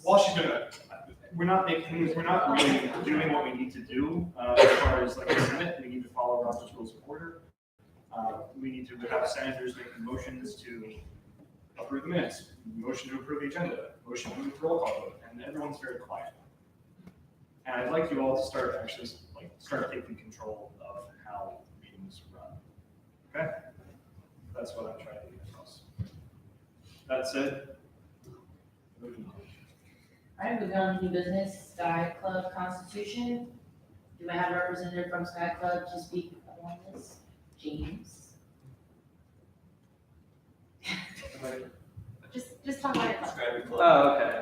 While she's doing that, we're not really doing what we need to do, as far as like the Senate. We need to follow Robert's Rules of Order. We need to have senators making motions to approve the minutes, motion to approve the agenda, motion to move roll call vote, and everyone's very quiet. And I'd like you all to start actually, start taking control of how meetings run. Okay? That's what I'm trying to get across. That said, moving on. All right, moving on to new business, Sky Club Constitution. Do I have a representative from Sky Club to speak on this? James? Just talk about it. Oh, okay.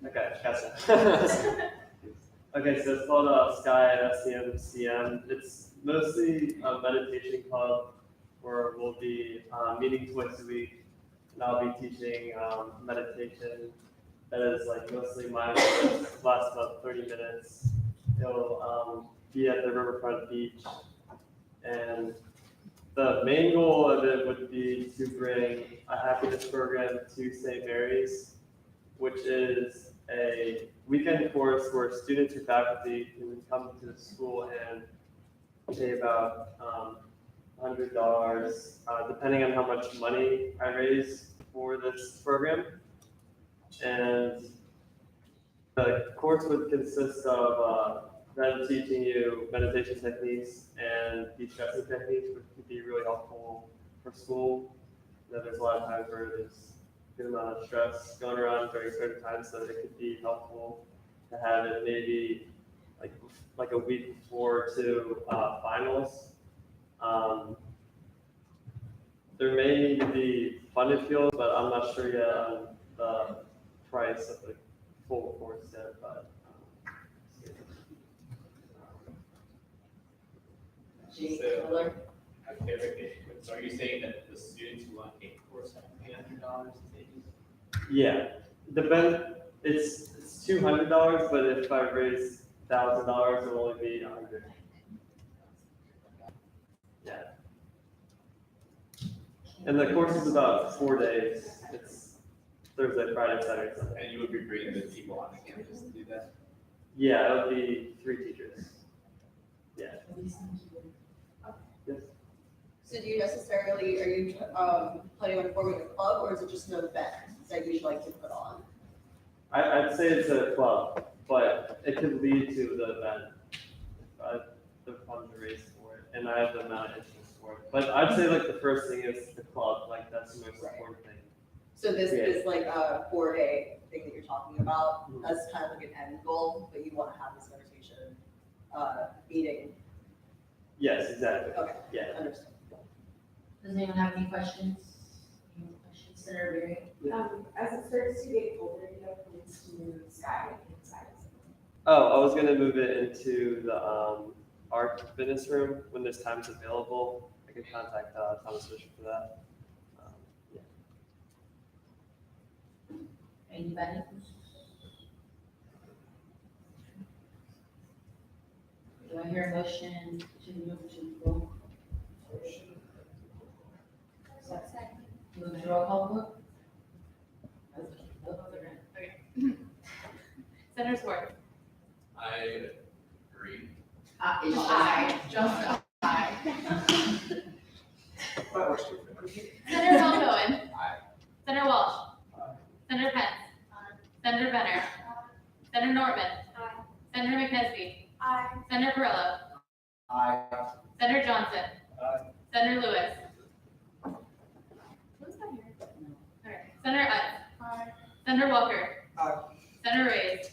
Okay, gotcha. Okay, so it's called Sky SCM. It's mostly a meditation club where we'll be meeting twice a week and I'll be teaching meditation that is like mostly mindfulness, lasts about 30 minutes. It'll be at the Riverfront Beach, and the main goal of it would be to bring a happiness program to St. Mary's, which is a weekend course where students or faculty can come to the school and pay about $100, depending on how much money I raise for this program. And the course would consist of them teaching you meditation techniques and de-stressing techniques, which could be really helpful for school. You know, there's a lot of times where there's a good amount of stress going around during certain times, so it could be helpful to have it maybe like a week before to finals. There may need to be funded fields, but I'm not sure yet on the price of the full course yet, but. So, so are you saying that the students who want a course have to pay $100 to take it? Yeah, it's $200, but if I raise $1,000, it'll only be $100. Yeah. And the course is about 4 days. It's Thursday, Friday, Saturday, Sunday. And you would be bringing the people on the campus to do that? Yeah, it'll be 3 teachers. Yeah. Yes. So do you necessarily, are you planning on forming a club, or is it just an event that you'd like to put on? I'd say it's a club, but it could lead to the event if I have the funds to raise for it, and I have the amount of interest for it. But I'd say like the first thing is the club, like that's the most important thing. So this Yeah. is like a 4-day thing that you're talking about, Mhm. that's kind of like an end goal, but you want to have this meditation meeting. Yes, exactly. Okay, Yeah. understood. Does anyone have any questions? Any questions, Senator Berry? As it starts to get colder, you know, plans to move Sky inside. Oh, I was gonna move it into the art fitness room when there's times available. I could contact Thomas Fisher for that. Yeah. Anybody? Do I hear a motion to move to roll? Move to roll call vote? Okay. Senator Swartz. I agree. Aye. Johnson. Aye. Senator Cohen. Aye. Senator Walsh. Senator Pence. Senator Benner. Senator Norman. Senator McKesney. Senator Perillo. Aye. Senator Johnson. Senator Lewis. Who's that here? Okay. Senator Utz. Senator Walker. Senator Reyes.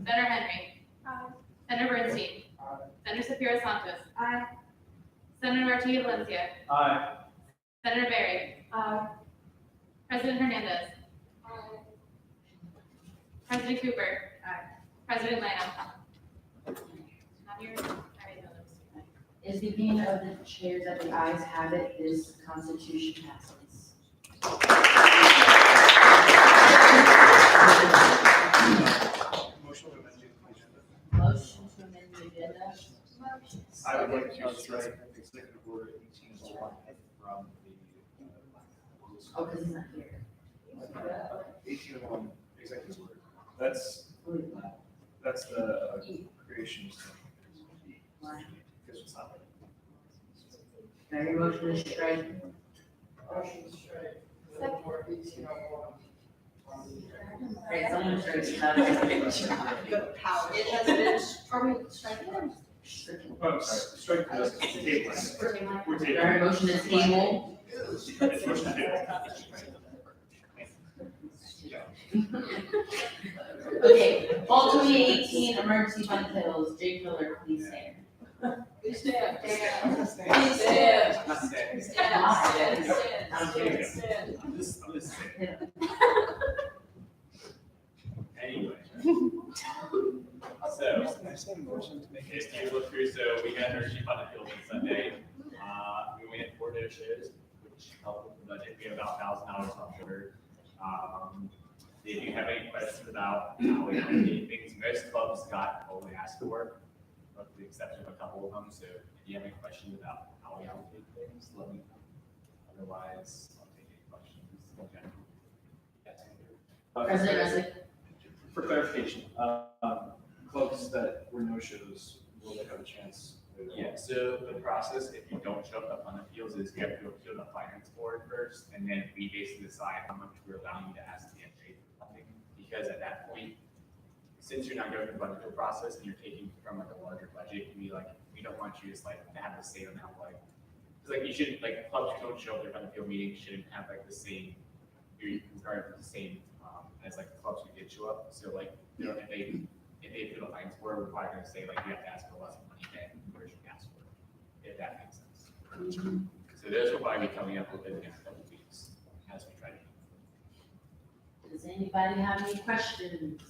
Senator Henry. Senator Bernstein. Senator Sapiro Santos. Senator Martinez Valencia. Aye. Senator Berry. President Hernandez. President Cooper. President Lanham. Not here. All right, no, those. Is the opinion of the chairs that the ayes have it, this constitution passes. Motion to amend the agenda. Motion to amend the agenda. I would like to strike executive order 1801 from the. Oh, because he's not here. 1801 executive order. That's the creation stuff. Because it's not. Very motion to strike. Motion to strike. Right, someone strikes that. Good power. It has been, are we striking it? Oh, sorry, strike the table. We're tabling. Very motion to table. It's motion to table. Okay, fall 2018 emergency fund totals, Jake Miller, please stand. Please stand. Please stand. Not staying. Stand. I'm just saying. Anyway. So, if you look through, so we had our chief on the field on Sunday. We went 4 no shows, which helped with the budget. We have about $1,000 knowledge on sugar. If you have any questions about how we allocate things, most clubs got what we asked for, with the exception of a couple of them. So if you have any questions about how we allocate things, let me know. Otherwise, I'll take any questions. Okay. President Resnick. For clarification, clubs that were no-shows, will they have a chance? Yeah, so the process, if you don't show up on the fields, is you have to appeal to the finance board first, and then we basically decide how much we're allowing you to ask the NJ for funding. Because at that point, since you're not going through the budget process and you're taking from like a larger budget, we don't want you to have the same amount because you shouldn't, clubs who don't show up at the field meeting shouldn't have the same, you're comparing the same as the clubs who did show up. So if they appeal to finance board, we're probably gonna say you have to ask for less money than you originally asked for, if that makes sense. So those will probably be coming up within the next couple of weeks as we try to. Does anybody have any questions?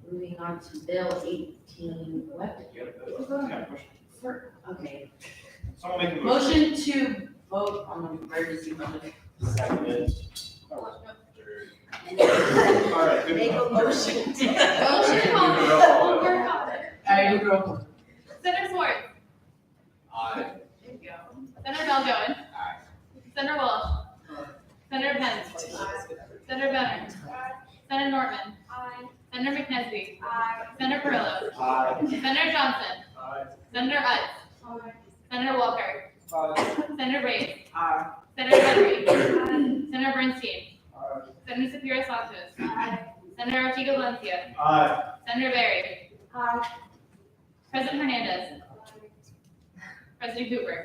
Moving on to Bill 18, what? You got a question? Okay. Someone make a Motion to vote on the emergency budget. Seconded. All right, good Make a enough. motion. Motion called. We're called. Alright, roll call. Senator Swartz. Aye. There you go. Senator Balgoen. Senator Walsh. Senator Pence. Senator Benner. Senator Nortman. Senator McNesby. Senator Perillo. Senator Johnson. Senator Utz. Senator Walker. Senator Reyes. Senator Henry. Senator Bernstein. Senator Sapiro Santos. Senator Ortiga Valencia. Senator Berry. President Hernandez. President Cooper.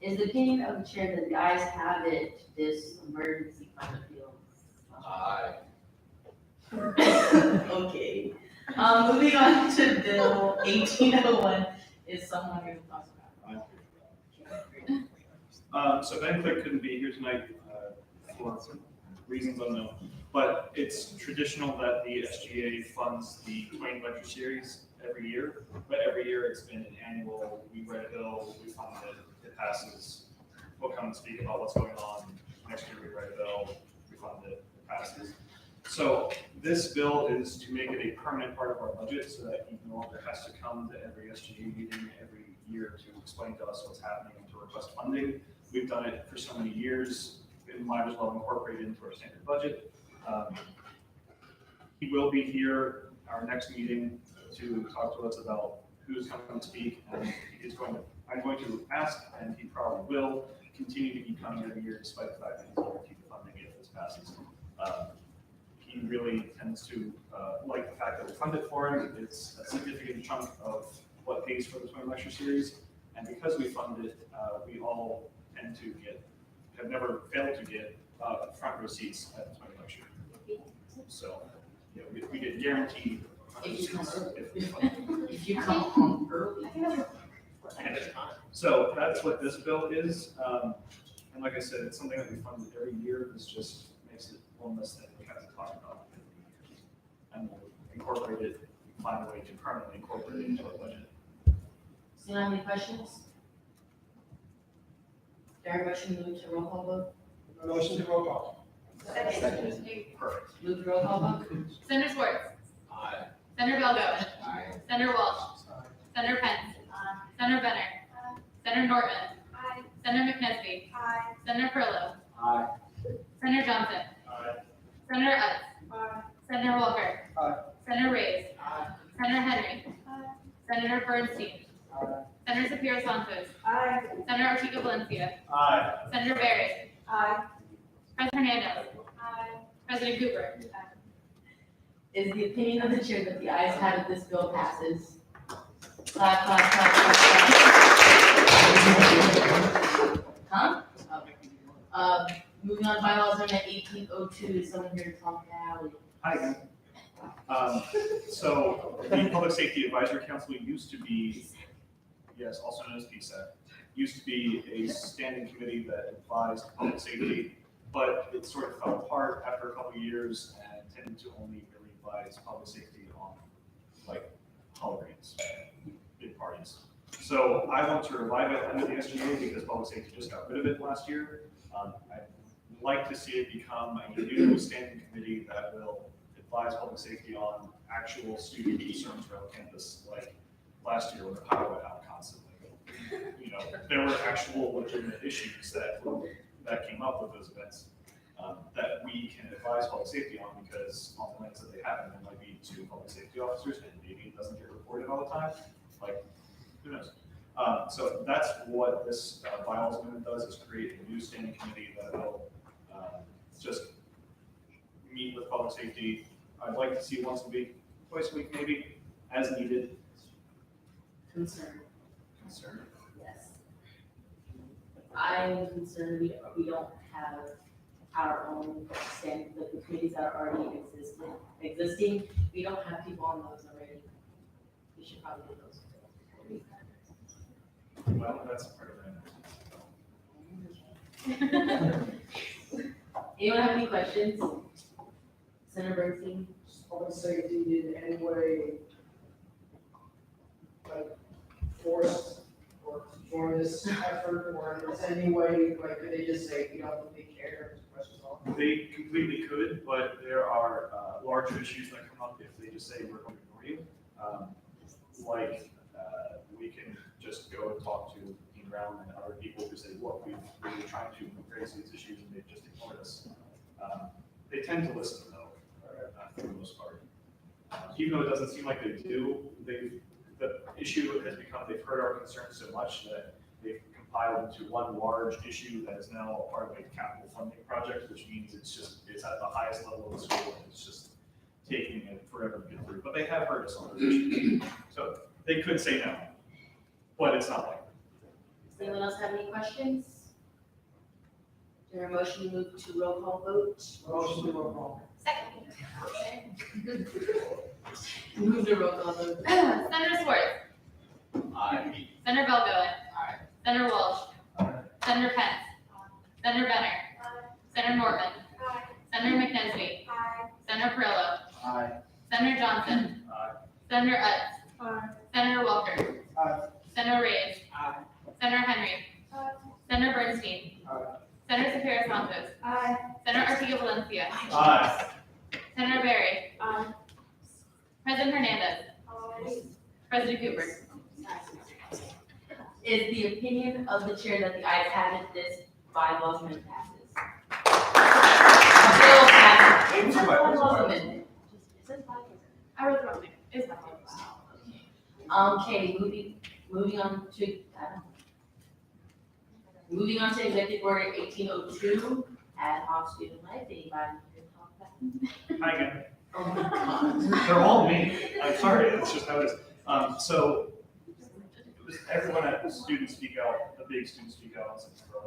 Is the opinion of the chair that the ayes have it, this emergency budget bill? Aye. Okay. Moving on to Bill 1801, is someone here to talk about? So Ben Click couldn't be here tonight for reasons unknown, but it's traditional that the SGA funds the Twain Lecture Series every year, but every year it's been an annual, we write a bill, we fund it, it passes, we'll come and speak about what's going on, next year we write a bill, we fund it, it passes. So this bill is to make it a permanent part of our budget so that he no longer has to come to every SGA meeting every year to explain to us what's happening and to request funding. We've done it for so many years, it might as well incorporate it into our standard budget. He will be here our next meeting to talk to us about who's coming to speak, and I'm going to ask, and he probably will continue to keep coming every year despite the fact that he's going to keep funding if this passes. He really tends to like the fact that we fund it for him. It's a significant chunk of what pays for the Twain Lecture Series, and because we fund it, we all tend to have never failed to get front row seats at the Twain Lecture. So, we get guaranteed front row seats if we fund it. If you come home early. So that's what this bill is, and like I said, it's something that we fund every year. This just makes it one less thing we have to talk about every year. And we'll incorporate it, find a way to permanently incorporate it into our budget. Do you have any questions? Very motion move to roll call vote. Motion to roll call. Perfect. Move to roll call vote. Senator Swartz. Aye. Senator Balgoen. Aye. Senator Walsh. Senator Pence. Senator Benner. Senator Nortman. Senator McNesby. Senator Perillo. Aye. Senator Johnson. Senator Utz. Senator Walker. Senator Reyes. Senator Henry. Senator Bernstein. Senator Sapiro Santos. Senator Ortiga Valencia. Senator Berry. President Hernandez. President Cooper. Is the opinion of the chair that the ayes have it, this bill passes? Clap, clap, clap, clap, clap. Huh? Okay. Moving on, bylaws amendment 1802, is someone here to talk about? Hi again. So the Public Safety Advisory Council used to be, yes, also known as PSAC, used to be a standing committee that advised public safety, but it sort of fell apart after a couple of years and tended to only really advise public safety on holidays, big parties. So I want to revive it under the SGA because public safety just got rid of it last year. I'd like to see it become a new standing committee that will advise public safety on actual student concerns around campus, like last year when the power went out constantly. You know, there were actual legitimate issues that came up with those events that we can advise public safety on, because on the nights that they happen, there might be 2 public safety officers and maybe it doesn't get reported all the time. Like, who knows? So that's what this bylaws amendment does, is create a new standing committee that will just meet with public safety. I'd like to see once a week, twice a week maybe, as needed. Concerned, Concern. yes. I'm concerned we don't have our own stand, the committees that are already existing, we don't have people on those already. We should probably do those. Well, that's part of it. Anyone have any questions? Senator Bernstein? Public safety in any way, like, forced or join this effort, or is any way, like, could they just say, we don't really care, questions all? They completely could, but there are larger issues that come up if they just say we're going to ignore you. We can just go and talk to Dean Brown and other people who say, look, we've been trying to raise these issues and they've just ignored us. They tend to listen though, for the most part. Even though it doesn't seem like they do, the issue has become, they've heard our concerns so much that they've compiled into one large issue that is now a part of a capital funding project, which means it's at the highest level of the school and it's just taking it forever to get through. But they have heard us on those issues. So they could say no, but it's not likely. Does anyone else have any questions? Is there a motion to move to roll call vote? Motion to roll call. Second. Move to roll call vote. Senator Swartz. Aye. Senator Belgoin. Senator Walsh. Senator Pence. Senator Benner. Senator Norman. Senator McNesby. Senator Perillo. Aye. Senator Johnson. Senator Utz. Senator Walker. Senator Reyes. Senator Henry. Senator Bernstein. Senator Sapiro Santos. Senator Artiga Valencia. Aye. Senator Berry. President Hernandez. President Cooper. Is the opinion of the chair that the ayes have it, this bylaws amendment passes? Bill passes. Bylaws amendment. I wrote the wrong thing. It's my fault. Okay, moving on to Executive Order 1802, ad hoc student life. Anybody here to talk about that? Hi again. Oh my God. They're all me. I'm sorry, it's just how it is. So it was everyone at Student Speak Out, the big Student Speak Out on September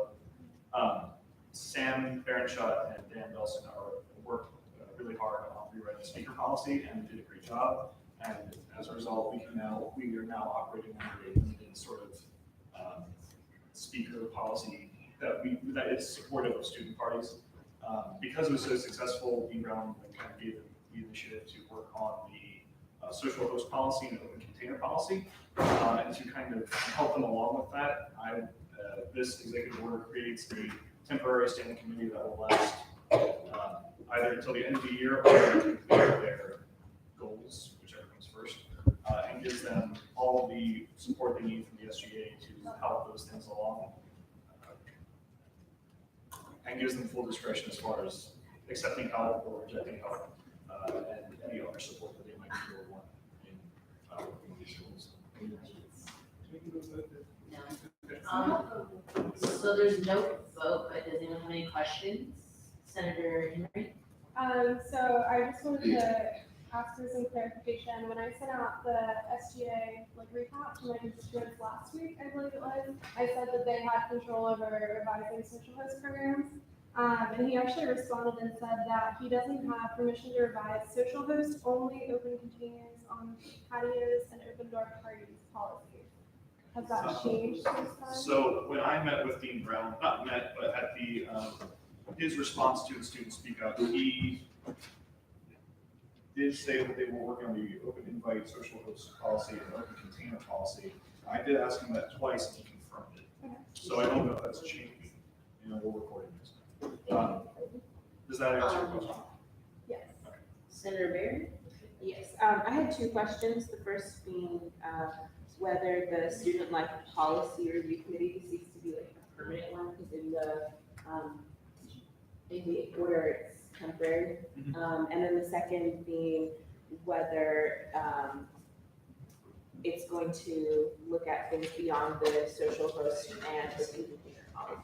11th. Sam Barenshot and Dan Belson worked really hard on rewriting the speaker policy and did a great job. And as a result, we are now operating under a limited sort of speaker policy that is supportive of student parties. Because it was so successful, Dean Brown kind of gave the initiative to work on the social host policy and open container policy, and to kind of help them along with that. This executive order creates a temporary standing committee that will last either until the end of the year or to clear their goals, whichever comes first, and gives them all the support they need from the SGA to help those things along, and gives them full discretion as far as accepting help or rejecting help, and any other support that they might feel want in working with these schools. So there's no vote, but does anyone have any questions? Senator Henry? So I just wanted to ask for some clarification. When I sent out the SGA recap to my constituents last week, I believe it was, I said that they had control over revising social host programs. And he actually responded and said that he doesn't have permission to revise social host, only open containers on patios and open door parties policy. Has that changed this time? So when I met with Dean Brown, not met, but at the his response to the Student Speak Out, did say that they were working on the open invite social host policy and open container policy. I did ask him that twice and he confirmed it. So I don't know if that's changed. You know, we're recording this. Does that answer your question? Yes. Senator Barry? Yes, I had two questions. The first being, whether the student life policy review committee seeks to be like a permanent one, because in the order it's temporary. And then the second being whether, it's going to look at things beyond the social host and the student leader policy.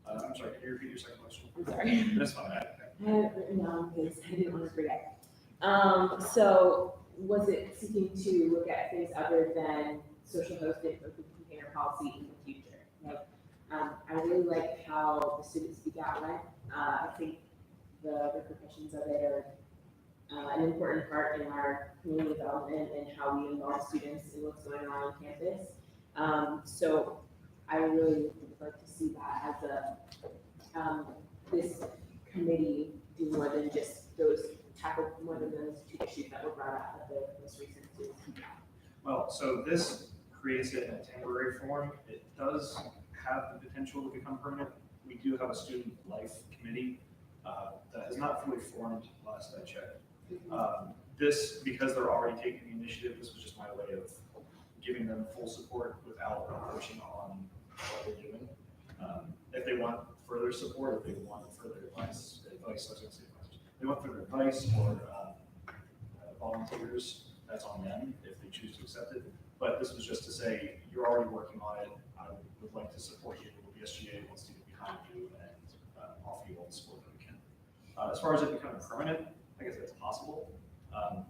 I'm sorry, can you repeat your second question? I'm sorry. That's fine. I have it written down because I didn't want to forget. So was it seeking to look at things other than social host and open container policy in the future? Like, I really like how the student speak out went. I think the repercussions of it are an important part in our community development and how we involve students in what's going on campus. So I really would like to see that as a, this committee do more than just tackle more than those two issues that were brought up at the most recent student feedback. Well, so this creates it in a temporary form. It does have the potential to become permanent. We do have a student life committee that is not fully formed last I checked. This, because they're already taking the initiative, this was just my way of giving them full support without pushing on what they're doing. If they want further support, if they want further advice, I was going to say advice. They want further advice or volunteers, that's on them if they choose to accept it. But this was just to say, you're already working on it. I would like to support you. The SGA wants to get behind you and offer you all the support that we can. As far as it becoming permanent, I guess that's possible.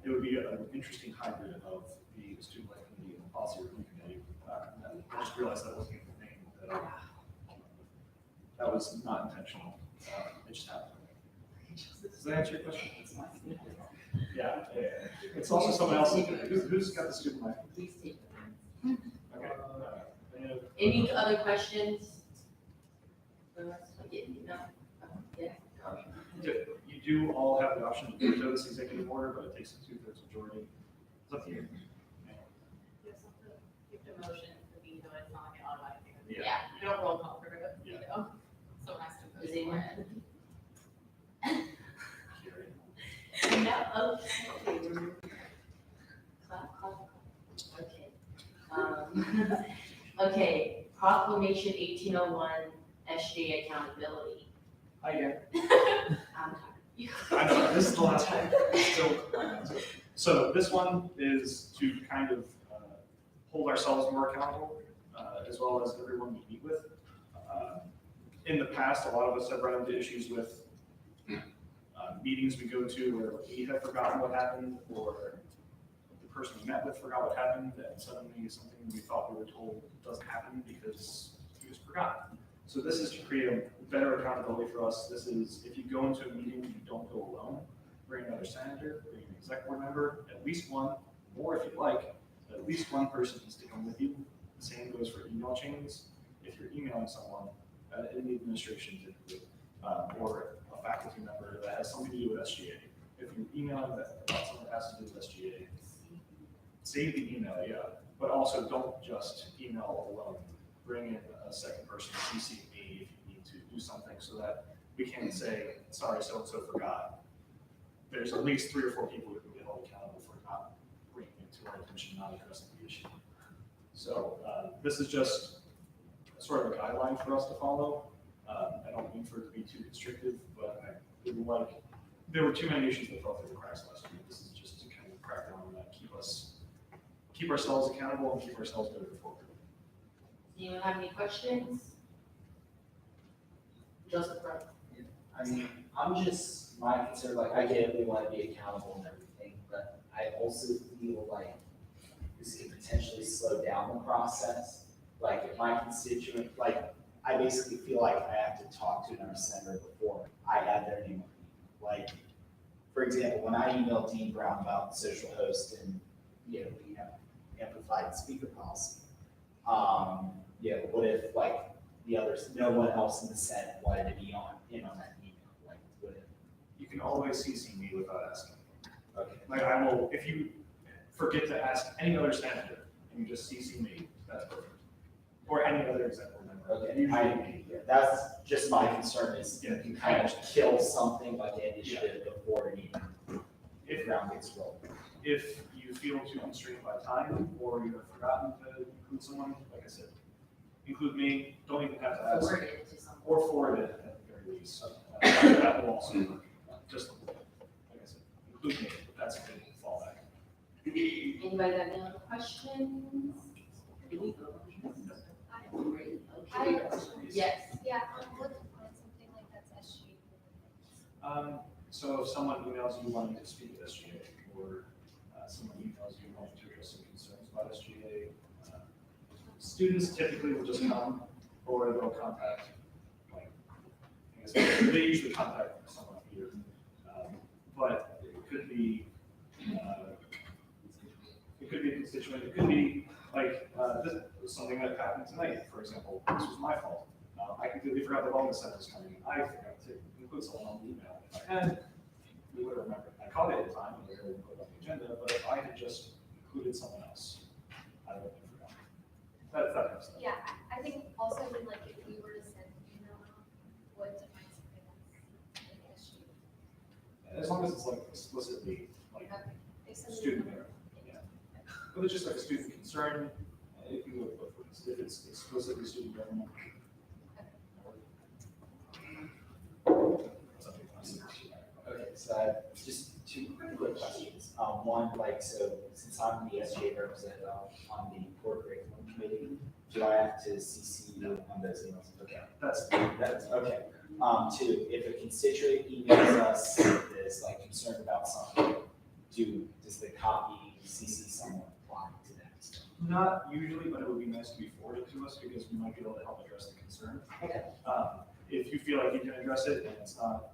It would be an interesting hybrid of the student life committee and the policy review committee. I just realized that wasn't the name that I came up with. That was not intentional. It just happened. Does that answer your question? Yeah. It's also someone else. Who's got the student life? Please take them. Okay. Any other questions? No? Yeah. You do all have the option to veto this executive order, but it takes a 2/3 majority. It's up to you. Give the motion to veto, it's not like automatic. Yeah. You don't roll call for it, Yeah. veto. Someone has to vote. Is anyone? Carrie. No, okay. Clap, clap, clap. Okay. Okay, proclamation 1801, SGA accountability. Hi again. I'm I'm sorry, this is the last one. Still. So this one is to kind of hold ourselves more accountable, as well as everyone we meet with. In the past, a lot of us have run into issues with meetings we go to where we have forgotten what happened, or the person we met with forgot what happened, and suddenly something we thought we were told doesn't happen because we just forgot. So this is to create a better accountability for us. This is, if you go into a meeting, you don't go alone. Bring another senator, bring an exec board member, at least one, or if you like, at least one person needs to come with you. The same goes for email chains. If you're emailing someone in the administration, typically, or a faculty member that has something to do with SGA, if you're emailing about something that has to do with SGA, save the email, yeah, but also don't just email alone. Bring in a second person, CC me if you need to do something so that we can say, sorry, so-and-so forgot. There's at least 3 or 4 people who can be held accountable for not bringing it to our attention, not addressing the issue. So this is just sort of a guideline for us to follow. I don't mean for it to be too constrictive, but I would like, there were too many issues that fell through the cracks last year. This is just to kind of crack down on that, keep ourselves accountable and keep ourselves moving forward. Anyone have any questions? Joseph, right? I mean, my concern, like, I get it, we want to be accountable and everything, but I also feel like this could potentially slow down the process. Like, if my constituent, like, I basically feel like I have to talk to another senator before I add their name. Like, for example, when I emailed Dean Brown about social host and, amplified speaker policy, what if, like, the others, no one else in the Senate wanted to be in on that email? Like, what if? You can always CC me without asking. Like I will, if you forget to ask any other senator and you just CC me, that's perfect. Or any other example member. Okay, that's just my concern is Yeah. you kind of kill something like the initiative before it even If ground gets rolled. If you feel too constrained by time, or you have forgotten to include someone, like I said, include me, don't even have to ask. Forward it to someone. Or forward it at the very least. That will also work. Just, like I said, include me, that's a good fallback. Anybody got any other questions? Did we vote on this? Great, I have a okay. question. Yes. Yeah, what defines something like that's SGA? So if someone emails you wanting to speak at SGA, or someone emails you wanting to address some concerns about SGA, students typically will just come, or they'll contact, like, I guess they usually contact someone here. But it could be a constituent, it could be like, this was something that happened tonight, for example, this was my fault. I completely forgot the wellness center was coming, I forgot to include someone on the email. If I had, we would have remembered. I caught it at the time, and we were able to put it on the agenda, but if I had just included someone else, I would have forgotten. That kind of stuff. Yeah, I think also when like if we were to send an email out, what defines something that's like SGA? As long as it's like explicitly, like, They send an student, email. yeah. If it's just like a student concern, it can go both ways. If it's explicitly student government. Okay, so I have just two quick questions. One, like, so since I'm the SGA representative on the core curriculum committee, do I have to CC you on those emails? Okay, that's okay. Two, if a constituent emails us is like concerned about something, does the copy CC someone apply to that stuff? Not usually, but it would be nice to be forwarded to us because we might be able to help address the concern. Okay. If you feel like you can address it and it's not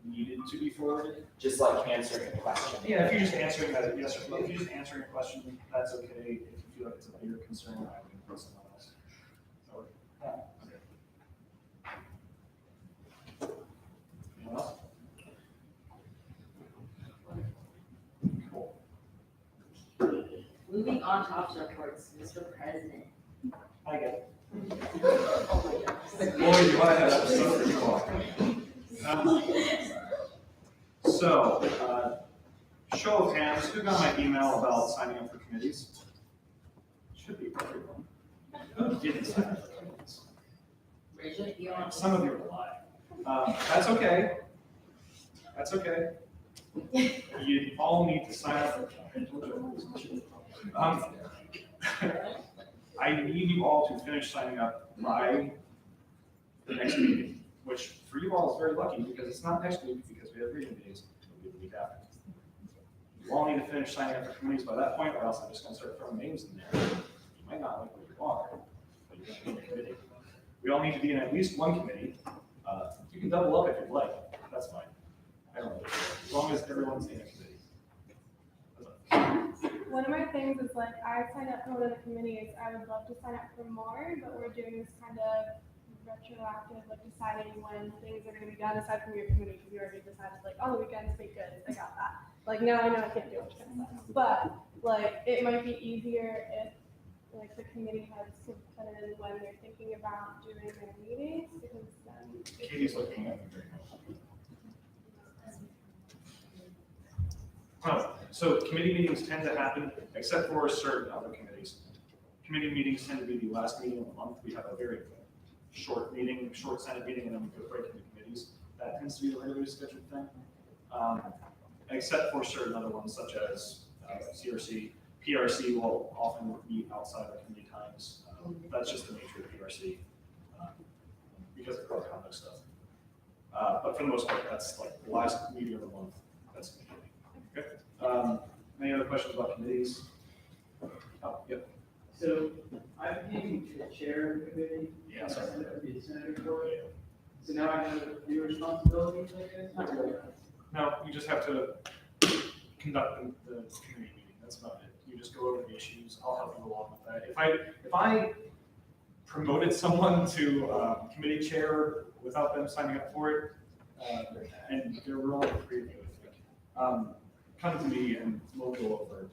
needed to be forwarded. Just like answering a question. Yeah, if you're just answering that, yes or no, if you're just answering a question, that's okay. If you feel like it's a bigger concern, I would include someone else. So, okay. Anyone else? Cool. Moving on to officer reports, Mr. President. I get it. Oh my goodness. Boy, you want to have episode for you all. So, show of hands, who got my email about signing up for committees? Should be everyone. Who didn't sign up for committees? Raise your hand. Some of you are lying. That's okay. That's okay. You all need to sign up. I need you all to finish signing up by the next meeting, which for you all is very lucky because it's not next week because we have reading days, it'll be the week after. You all need to finish signing up for committees by that point, or else I'm just gonna start throwing names in there. You might not like what you are, but you're gonna be in a committee. We all need to be in at least one committee. You can double up if you'd like, that's fine. I don't know, as long as everyone's in a committee. One of my things is like, I signed up for one of the committees, I would love to sign up for more, but we're doing this kind of retroactive, like deciding when things are gonna be done aside from your committee, because you already decided like, oh, the weekends make good, I got that. Like now I know I can't do it, but like, it might be easier if like the committee heads could put in when they're thinking about doing their meetings, because then. Katie's looking at me very much. So committee meetings tend to happen, except for certain other committees. Committee meetings tend to be the last meeting of the month. We have a very short meeting, short Senate meeting, and then we go break into committees. That tends to be the regularly scheduled thing. Except for certain other ones, such as CRC. PRC will often meet outside of committee times. That's just the nature of PRC because of code of conduct stuff. But for the most part, that's like the last meeting of the month. That's the beginning. Okay. Any other questions about committees? Oh, yep. So I became the chair of the committee. Yeah, sorry. The senator for it. So now I have new responsibilities, I guess? Not really. No, you just have to conduct the committee meeting. That's about it. You just go over the issues. I'll help you along with that. If I promoted someone to committee chair without them signing up for it, and there were only 3 of you, I think, come to me and we'll go over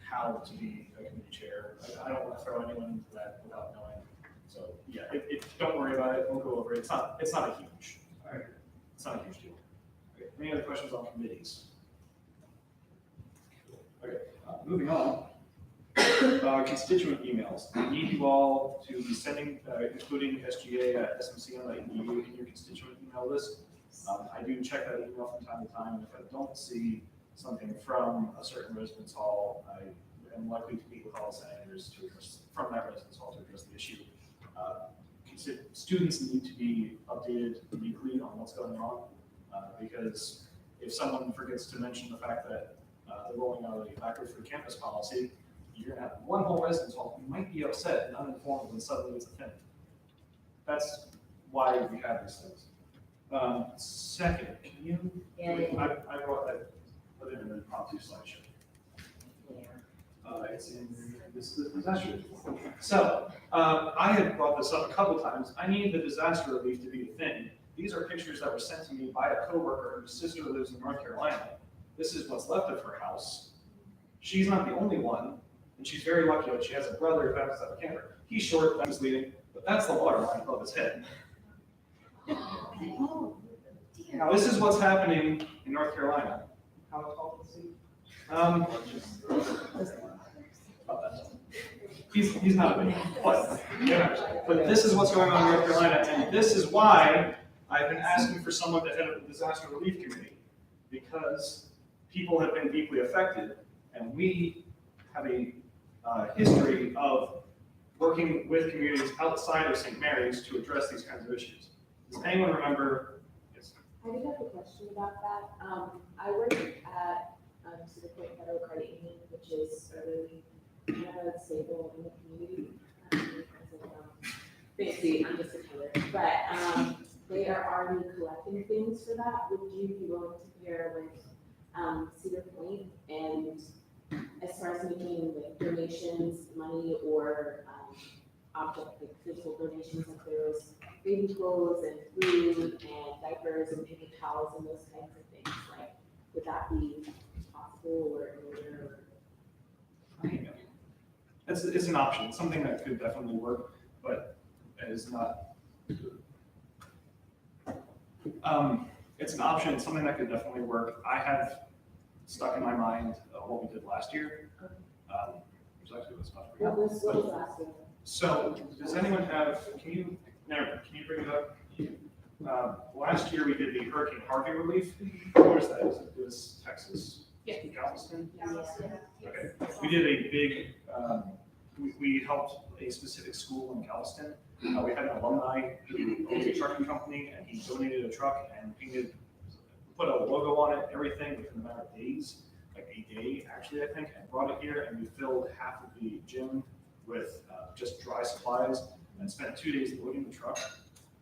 how to be a committee chair. I don't want to throw anyone into that without knowing. So yeah, don't worry about it. We'll go over it. It's not a huge. All right. It's not a huge deal. Okay. Any other questions on committees? Okay. Moving on. Constituent emails. I need you all to be sending, including SGA at smcm.edu in your constituent email list. I do check that email from time to time, and if I don't see something from a certain residence hall, I am likely to meet with all senators to address, from that residence hall to address the issue. Students need to be updated weekly on what's going on, because if someone forgets to mention the fact that they're rolling out a faculty-free campus policy, you're gonna have one whole residence hall who might be upset and uninformed when suddenly it's a thing. That's why we have these things. Second, can you, I brought that, put it in the impromptu slideshow. It's in this disaster report. So, I had brought this up a couple times. I need the disaster relief to be a thing. These are pictures that were sent to me by a coworker whose sister lives in North Carolina. This is what's left of her house. She's not the only one, and she's very lucky that she has a brother who happens to have a camper. He's short, that was leading, but that's the water line above his head. Now, this is what's happening in North Carolina. How tall is he? He's not a big one, but this is what's going on in North Carolina, and this is why I've been asking for someone to head up the disaster relief committee, because people have been deeply affected, and we have a history of working with communities outside of St. Mary's to address these kinds of issues. Does anyone remember? Yes. I did have a question about that. I work at Cedar Point Federal Credit Union, which is a really kind of stable in the community. Basically, I'm just a teller, but they are already collecting things for that. Would you be willing to pair with Cedar Point, and as far as making like donations, money, or object like physical donations, like there was baby clothes and food and diapers and paper towels and those kinds of things, like would that be possible or? It's an option. It's something that could definitely work, but it is not. It's an option. It's something that could definitely work. I have stuck in my mind what we did last year. Which actually was much What was last year? So, does anyone have? Can you bring it up? Last year we did the Hurricane Harvey relief. Where was that? It was Texas. Yeah. Galveston. Okay. We did a big. We helped a specific school in Galveston. We had an alumni who owns a trucking company, and he donated a truck and put a logo on it, everything within a matter of days, like a day actually, I think, and brought it here, and we filled half of the gym with just dry supplies and spent 2 days loading the truck.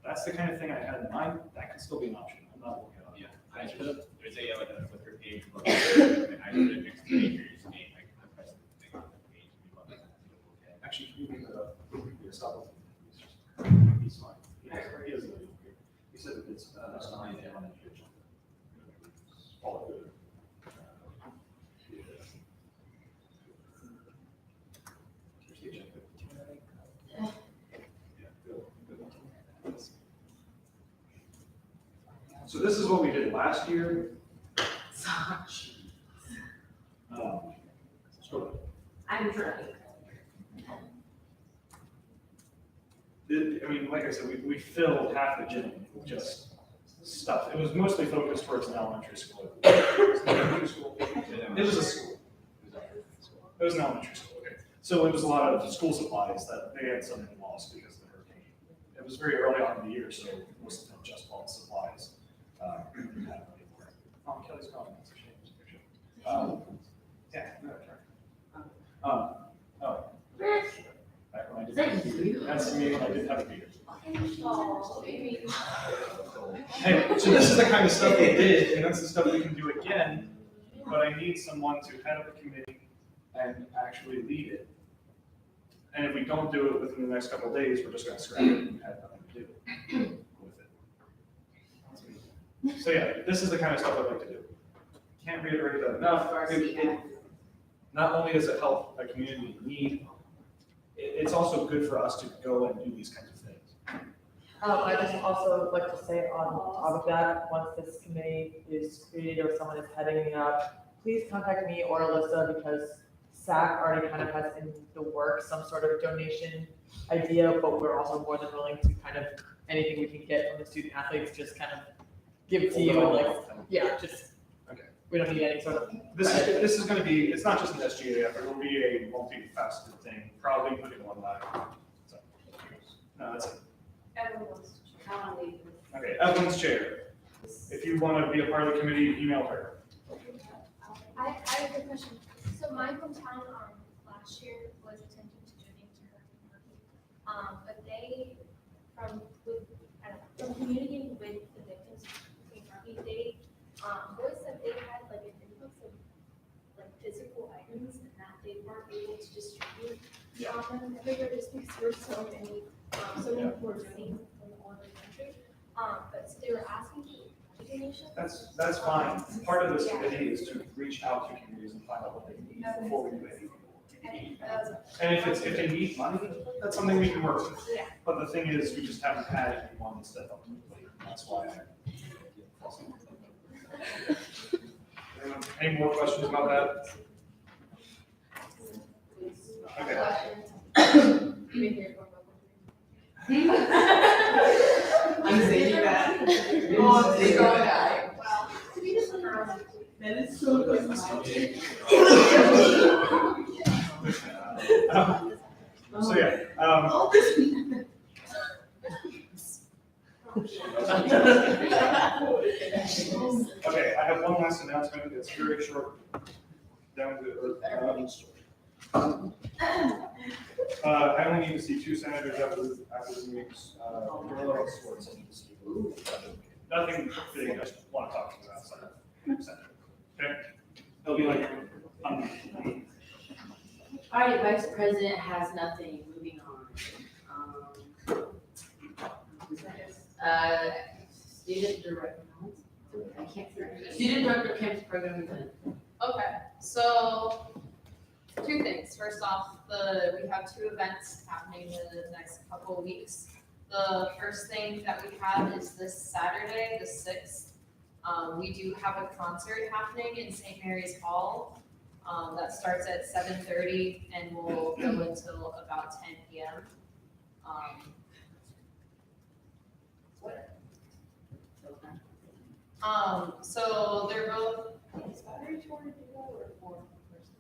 That's the kind of thing I had in mind. That could still be an option. I'm not looking at it. Yeah, there's a like a Flickr page. And I did a mixed page. I pressed the thing on the page. Actually, can you bring that up? Yeah, stop it. He's fine. He doesn't know. He said that it's fine. All good. So this is what we did last year. I'm trying. I mean, like I said, we filled half the gym with just stuff. It was mostly focused towards an elementary school. It was a school. It was an elementary school, okay. So it was a lot of school supplies that they had some lost because of the hurricane. It was very early on in the year, so it wasn't just bought supplies. Kelly's gone. That's a shame. It's a picture. Yeah, no, back when I did beer. That's me when I didn't have a beer. Oh, baby. Hey, so this is the kind of stuff we did, and that's the stuff we can do again, but I need someone to head up a committee and actually lead it. And if we don't do it within the next couple of days, we're just gonna scrap it and have nothing to do with it. So yeah, this is the kind of stuff I'd like to do. can't reiterate that No, enough. for our It- CF. Not only does it help a community in need, it's also good for us to go and do these kinds of things. I just also like to say on top of that, once this committee is created or someone is heading it up, please contact me or Alyssa because SAC already kind of has in the work some sort of donation idea, but we're also more than willing to kind of, anything we can get from the student athletes, just kind of give to you and like, yeah, just, okay. We don't need any sort of. This is gonna be, it's not just an SGA effort, it'll be a multifaceted thing, probably including one line. So, no, that's it. Everyone wants to. I want to leave. Okay, Evelyn's chair. If you wanna be a part of the committee, email her. I have a question. So my hometown, last year was attempting to donate to her, but they, from communicating with the victims of Kentucky, they, voiced that they had like an influx of like physical items and that they weren't able to distribute them everywhere just because there were so many people were donating from all over the country. But so they were asking for donations. That's fine. Part of this committee is to reach out to communities and find out what they need before we do anything. And if they need money, that's something we can work with. Yeah. But the thing is, we just haven't had anyone step up to the plate. That's why Any more questions about that? Okay. I'm saying that. Oh, they go die. Wow. That is so good. So yeah, okay, I have one last announcement. It's very short. Down to I only need to see 2 senators after the meetings. Nothing big. I just want to talk to you outside of Senate. Okay, they'll be like. All right, Vice President has nothing, moving on. Student Director, I can't say, Student Director Campus Program Event. Okay, so 2 things. First off, we have 2 events happening in the next couple of weeks. The first thing that we have is this Saturday, the 6th. We do have a concert happening in St. Mary's Hall. That starts at 7:30 and will go until about 10 p.m. So they're both, is Battery Tour do that or 4 person?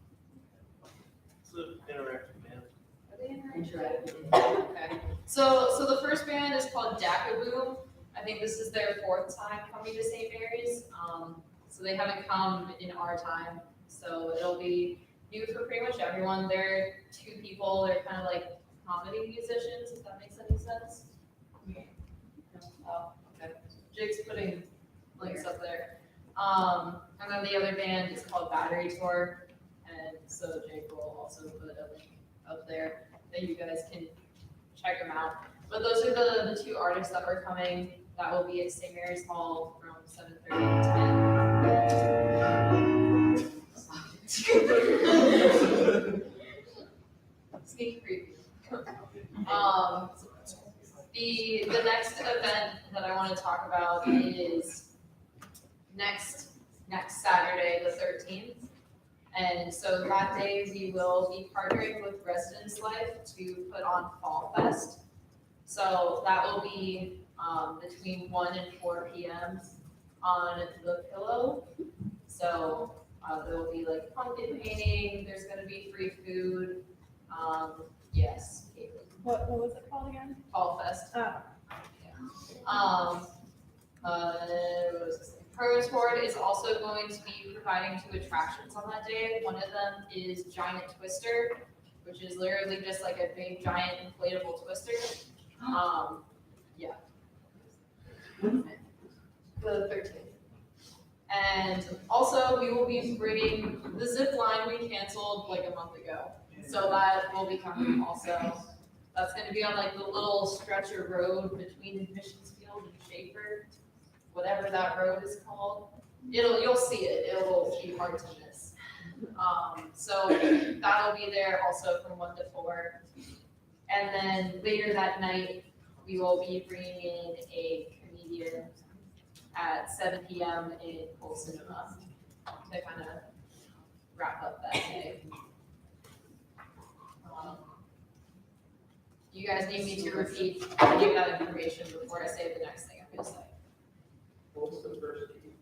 It's an interactive band. Are they interactive? Okay. So the first band is called Dakaboom. I think this is their 4th time coming to St. Mary's. So they haven't come in our time. So it'll be new for pretty much everyone. They're 2 people. They're kind of like comedy musicians, if that makes any sense. Oh, okay. Jake's putting links up there. And then the other band is called Battery Tour. And so Jake will also put a link up there that you guys can check them out. But those are the 2 artists that are coming. That will be at St. Mary's Hall from 7:30 to 10. Sneak preview. The next event that I want to talk about is next Saturday, the 13th. And so that day we will be partnering with Residence Life to put on Fall Fest. So that will be between 1 and 4 p.m. on the Pillow. So there will be like pumpkin painting, there's gonna be free food. Yes. What was it called again? Fall Fest. Oh. What was this thing? Progress Board is also going to be providing 2 attractions on that day. One of them is Giant Twister, which is literally just like a big giant inflatable twister. Yeah. The 13th. And also we will be bringing the zip line we canceled like a month ago. So that will be coming also. That's gonna be on like the little stretch of road between Admissions Field and Schaefer, whatever that road is called. you'll see it, it will be hard to miss. So that'll be there also from 1 to 4. And then later that night, we will be bringing in a comedian at 7 p.m. in Cole Cinema to kind of wrap up that day. You guys need me to repeat any of that information before I say the next thing I'm going to say. What was the first date?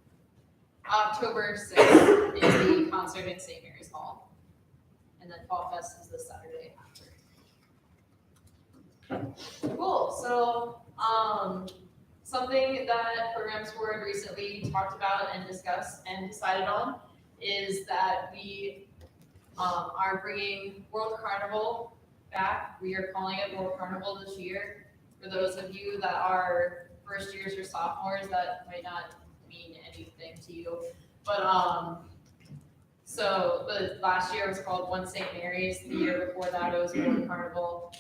October 6th is the concert in St. Mary's Hall. And then Fall Fest is the Saturday after. Cool. So, something that Programs Board recently talked about and discussed and decided on is that we are bringing World Carnival back. We are calling it World Carnival this year. For those of you that are first years or sophomores, that might not mean anything to you. But so the last year was called One St. Mary's. The year before that it was World Carnival.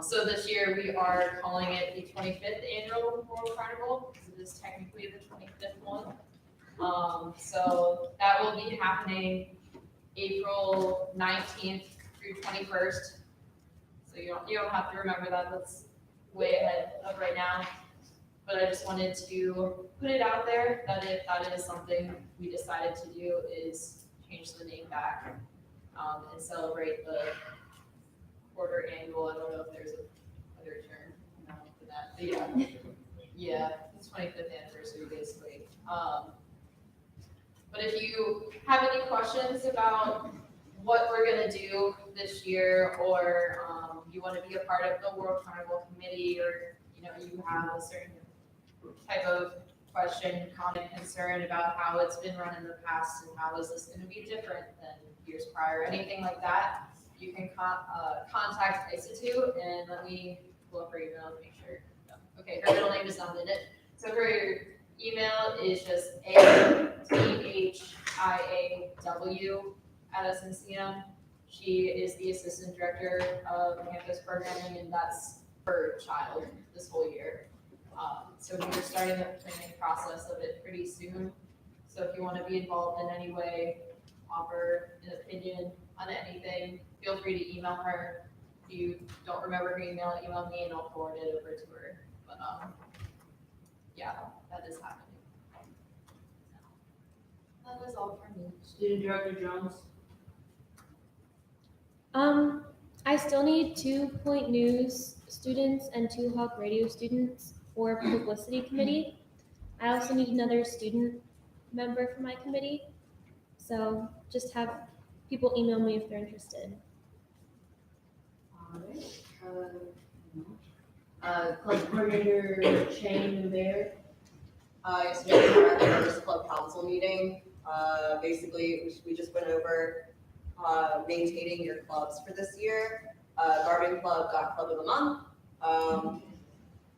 So this year we are calling it the 25th annual World Carnival because it is technically the 25th one. So that will be happening April 19th through 21st. So you don't have to remember that. That's way ahead of right now. But I just wanted to put it out there that if that is something we decided to do, is change the name back and celebrate the quarter annual. I don't know if there's another term for that. But yeah, it's 25th anniversary basically. But if you have any questions about what we're gonna do this year, or you want to be a part of the World Carnival Committee, or you have a certain type of question, comment, concern about how it's been run in the past and how is this going to be different than years prior, anything like that, you can contact Institute and let me pull up her email and make sure. Okay, her middle name is not in it. So her email is just athiaw@SNCM. She is the assistant director of campus programming, and that's her child this whole year. So we're starting the planning process of it pretty soon. So if you want to be involved in any way, offer an opinion on anything, feel free to email her. If you don't remember her email, email me and I'll forward it over to her. But yeah, that is happening. That was all for me. Student Director Jones? I still need 2 Point News students and 2 Hawk Radio students for publicity committee. I also need another student member for my committee. So just have people email me if they're interested. Club coordinator Shane and Bear. Yesterday we were at the first club council meeting. Basically, we just went over maintaining your clubs for this year. Garden Club got Club of the Month.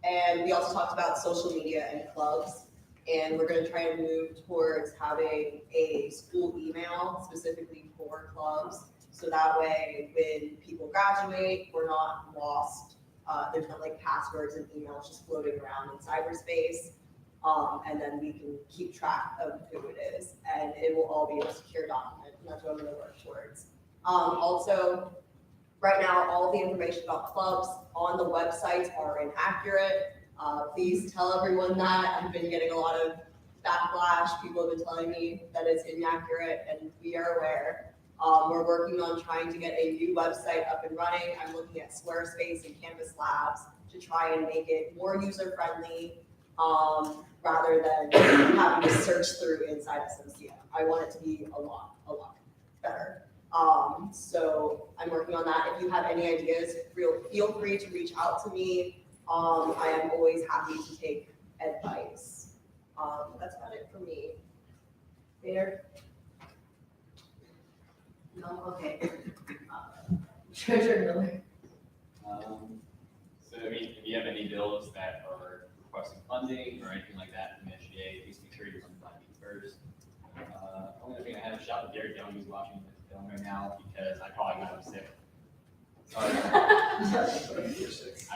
And we also talked about social media and clubs. And we're going to try and move towards having a school email specifically for clubs. So that way, when people graduate, we're not lost. There's not like passwords and emails just floating around in cyberspace. And then we can keep track of who it is. And it will all be a secure document. And that's what I'm going to work towards. Also, right now, all the information about clubs on the websites are inaccurate. Please tell everyone that. I've been getting a lot of backlash. People have been telling me that it's inaccurate, and we are aware. We're working on trying to get a new website up and running. I'm looking at Squarespace and Campus Labs to try and make it more user-friendly, rather than having to search through inside SMCM. I want it to be a lot better. So I'm working on that. If you have any ideas, feel free to reach out to me. I am always happy to take advice. That's about it for me. Bear? No, okay. Treasurer Miller. So I mean, if you have any bills that are requesting funding or anything like that from the SGA, please make sure you run me first. Only thing I have a shot with Derek Young, who's watching this film right now, because I probably got him sick. Sorry. I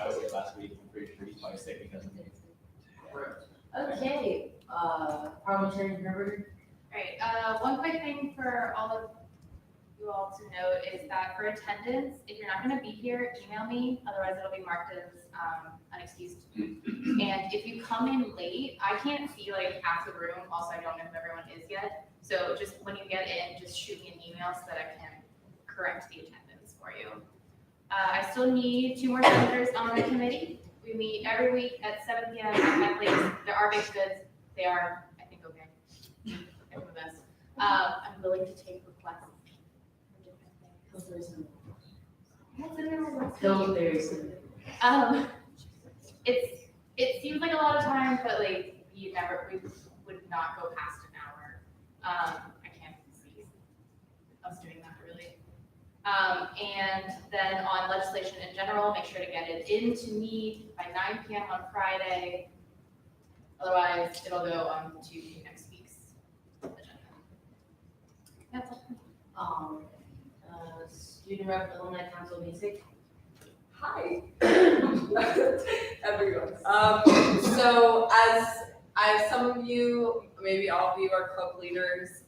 was sick last week. I'm pretty sure he's probably sick because of me. Okay, Parliamentary Hamburger. Alright, one quick thing for all of you all to note is that for attendance, if you're not gonna be here, email me, otherwise it'll be marked as, unexcused. And if you come in late, I can't see like half the room, also I don't know who everyone is yet. So just when you get in, just shoot me an email so that I can correct the attendance for you. I still need 2 more senators on the committee. We meet every week at 7 p.m. at my place. There are baked goods. They are, I think, okay. They're the best. I'm willing to take requests for different things. What's in there? It seems like a lot of time, but like we would not go past an hour. I can't see us doing that really. And then on legislation in general, make sure to get it in to me by 9 p.m. on Friday. Otherwise, it'll go on to next week's agenda. That's all. Student rep alumni council meeting. Hi, everyone. So as some of you, maybe all of you are club leaders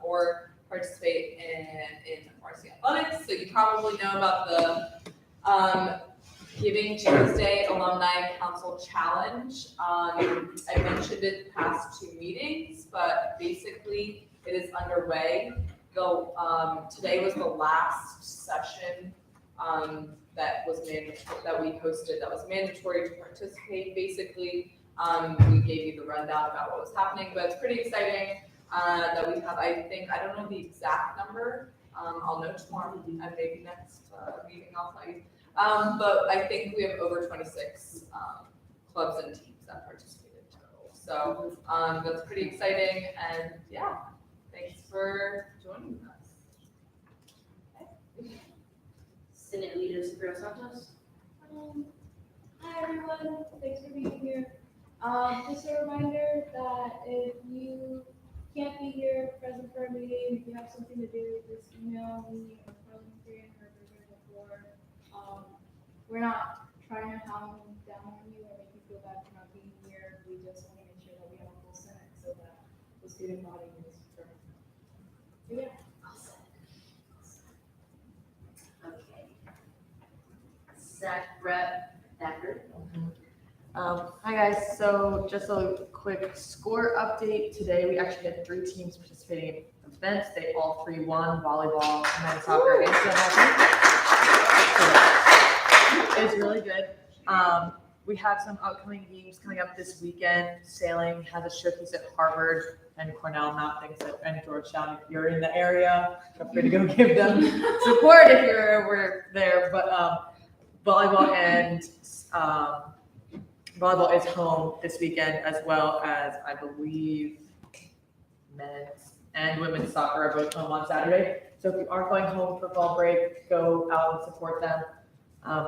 or participate in varsity athletics, so you probably know about the Giving Tuesday Alumni Council Challenge. I mentioned it the past 2 meetings, but basically it is underway. Today was the last session that we hosted that was mandatory to participate. Basically, we gave you the rundown about what was happening, but it's pretty exciting that we have, I don't know the exact number, I'll know tomorrow and maybe next meeting I'll tell you. But I think we have over 26 clubs and teams that participated total. So that's pretty exciting, and yeah, thanks for joining us. Senate Leader Superior Santos. Hi everyone, thanks for being here. Just a reminder that if you can't be here present for a meeting, if you have something to do, just email me or Parliamentarian before. We're not trying to hound down on you or make you feel bad for not being here. We just want to make sure that we have a full Senate so that the student body is firm. So yeah. Okay. Zach Rep Thacker. Hi guys, so just a quick score update. Today we actually had 3 teams participating in events. They all 3 won: volleyball, men's soccer, and field hockey. It's really good. We have some upcoming games coming up this weekend. Sailing has a showcase at Harvard and Cornell Mountains and Georgetown. If you're in the area, feel free to go give them support if you're over there. But volleyball is home this weekend, as well as I believe men's and women's soccer are both home on Saturday. So if you aren't going home for fall break, go out and support them.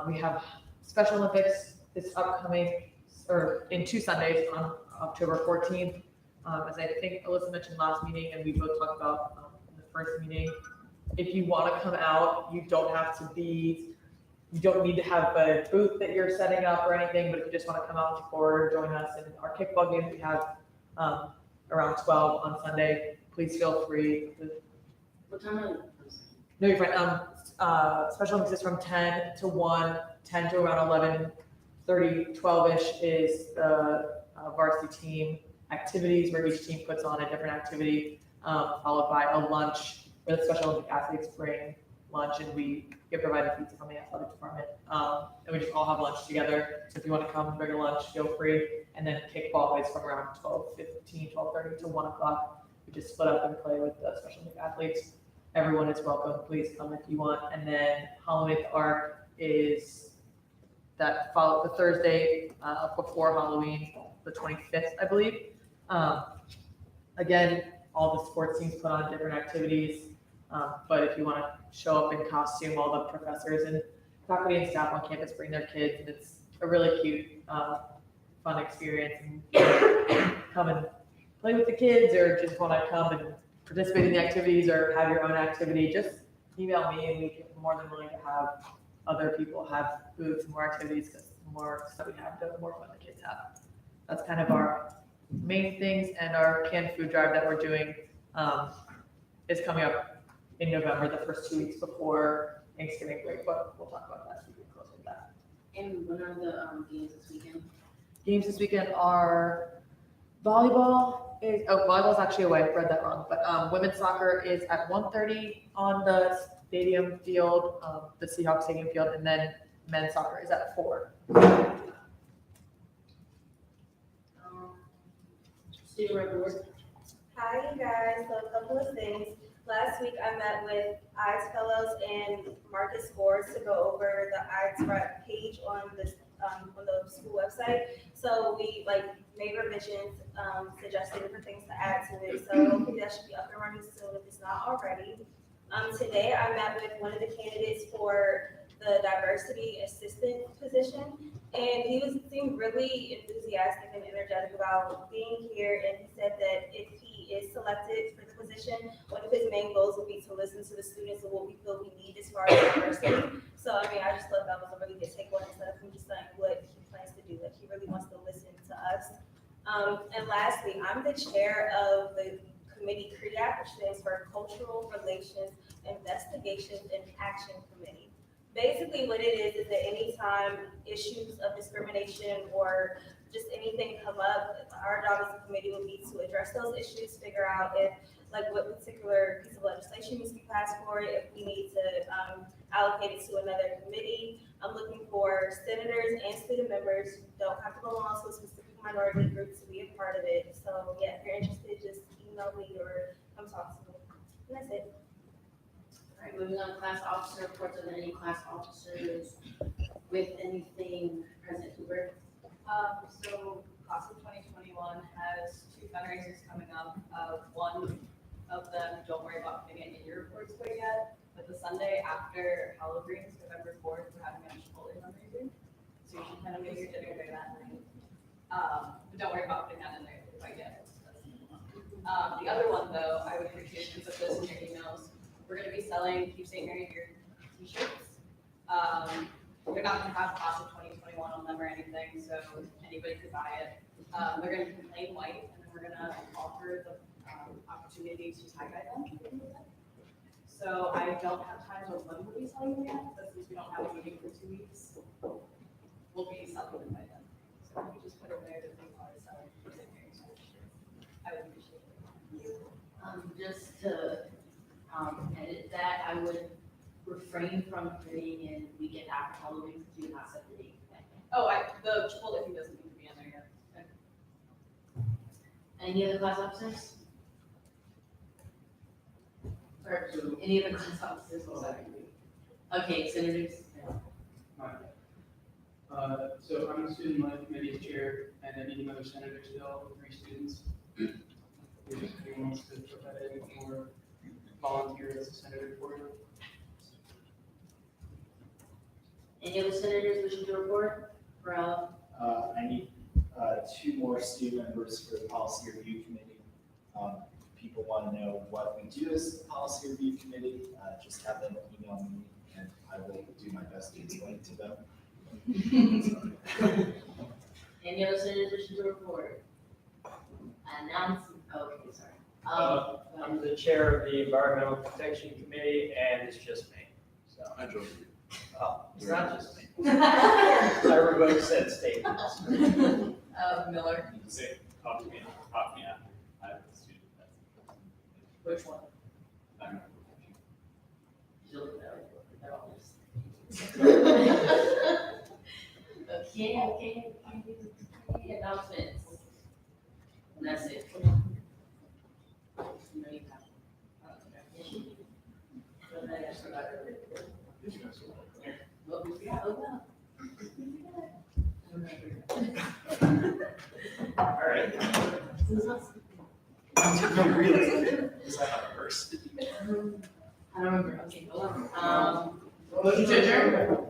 We have Special Olympics this upcoming, or in 2 Sundays on October 14th. As I think Alyssa mentioned last meeting, and we both talked about in the first meeting, if you want to come out, you don't need to have a booth that you're setting up or anything, but if you just want to come out and support or join us in our kickball games we have around 12 on Sunday, please feel free. What time are No, you're fine. Special Olympics is from 10 to 1, 10 to around 11:30, 12-ish is the varsity team activities, where each team puts on a different activity, followed by a lunch where the Special Olympic athletes bring lunch, and we get provided pizza from the athletic department. And we just all have lunch together. So if you want to come and bring a lunch, feel free. And then kickball is from around 12:15, 12:30 to 1 o'clock. We just split up and play with the Special Olympic athletes. Everyone is welcome. Please come if you want. And then Halloween at the Arc is the Thursday before Halloween, the 25th, I believe. Again, all the sports teams put on different activities. But if you want to show up in costume, all the professors and faculty and staff on campus bring their kids, and it's a really cute, fun experience. And come and play with the kids, or just want to come and participate in the activities or have your own activity, just email me, and we're more than willing to have other people have booths, more activities, because the more stuff we have, the more fun the kids have. That's kind of our main things, and our canned food drive that we're doing is coming up in November, the first 2 weeks before Thanksgiving break, but we'll talk about that as we get closer to that. And what are the games this weekend? Games this weekend are volleyball's actually away, I read that wrong, but women's soccer is at 1:30 on the stadium field, the Seahawks stadium field, and then men's soccer is at 4. Student rep board. Hi, you guys. So a couple of things. Last week I met with ICE Fellows and Marcus Scores to go over the ICE Rep page on the school website. So we made revisions, suggested different things to add to it. So hopefully that should be up and running soon if it's not already. Today I met with one of the candidates for the diversity assistant position, and he seemed really enthusiastic and energetic about being here. And he said that if he is selected for the position, one of his main goals will be to listen to the students and what we feel we need as far as diversity. So I mean, I just thought that was a really good takeaway instead of him just saying what he plans to do. Like he really wants to listen to us. And lastly, I'm the chair of the committee CREAC, which stands for Cultural Relations Investigations and Action Committee. Basically what it is that anytime issues of discrimination or just anything come up, our job as a committee would be to address those issues, figure out if what particular piece of legislation needs to be passed for it, if we need to allocate it to another committee. I'm looking for senators and student members who don't have to belong to a specific minority group to be a part of it. So yeah, if you're interested, just email me or come talk to me. And that's it. All right, moving on to class officer reports. Are there any class officers with anything present, Hoover? So class of 2021 has 2 fundraisers coming up. One of them, don't worry about putting it in your reports quite yet, but the Sunday after Halloween, November 4th, we're having a Chipotle fundraiser. So you should kind of make your dinner there that night. But don't worry about putting that in there quite yet. The other one though, I would appreciate you to put this in your emails. We're going to be selling Keep St. Mary Here t-shirts. They're not going to have class of 2021 on them or anything, so anybody could buy it. They're going to be plain white, and then we're going to offer the opportunity to tie-dye them. So I don't have time to when we'll be selling them yet, but since we don't have a meeting for 2 weeks, we'll be selling them by then. So if you just put it there that they want to sell Keep St. Mary's t-shirts, I would appreciate it. Just to edit that, I would refrain from putting in weekend after Halloween because you have set the date. Oh, the Chipotle thing doesn't need to be in there yet. Any other class officers? Or any other class officers? Okay, senators. So I'm the student life committee chair, and then any other senators bill with 3 students. If anyone wants to put that in or volunteer as a senator for you. Any other senators wishing to report? Ralph? I need 2 more student members for the policy review committee. People want to know what we do as the policy review committee. Just have them email me, and I will do my best to explain to them. Any other senators wishing to report? Okay, sorry. I'm the chair of the Environmental Protection Committee, and it's just me. So I drove you. Oh, it's not just me. Everybody said statements. Miller? Say, talk to me, yeah. I have a student that's. Which one? I don't know. They're all just. Okay, announcements. And that's it. No, you have. All right. Really? Is that how it works? I don't remember. Okay, hold on. Motion to adjourn.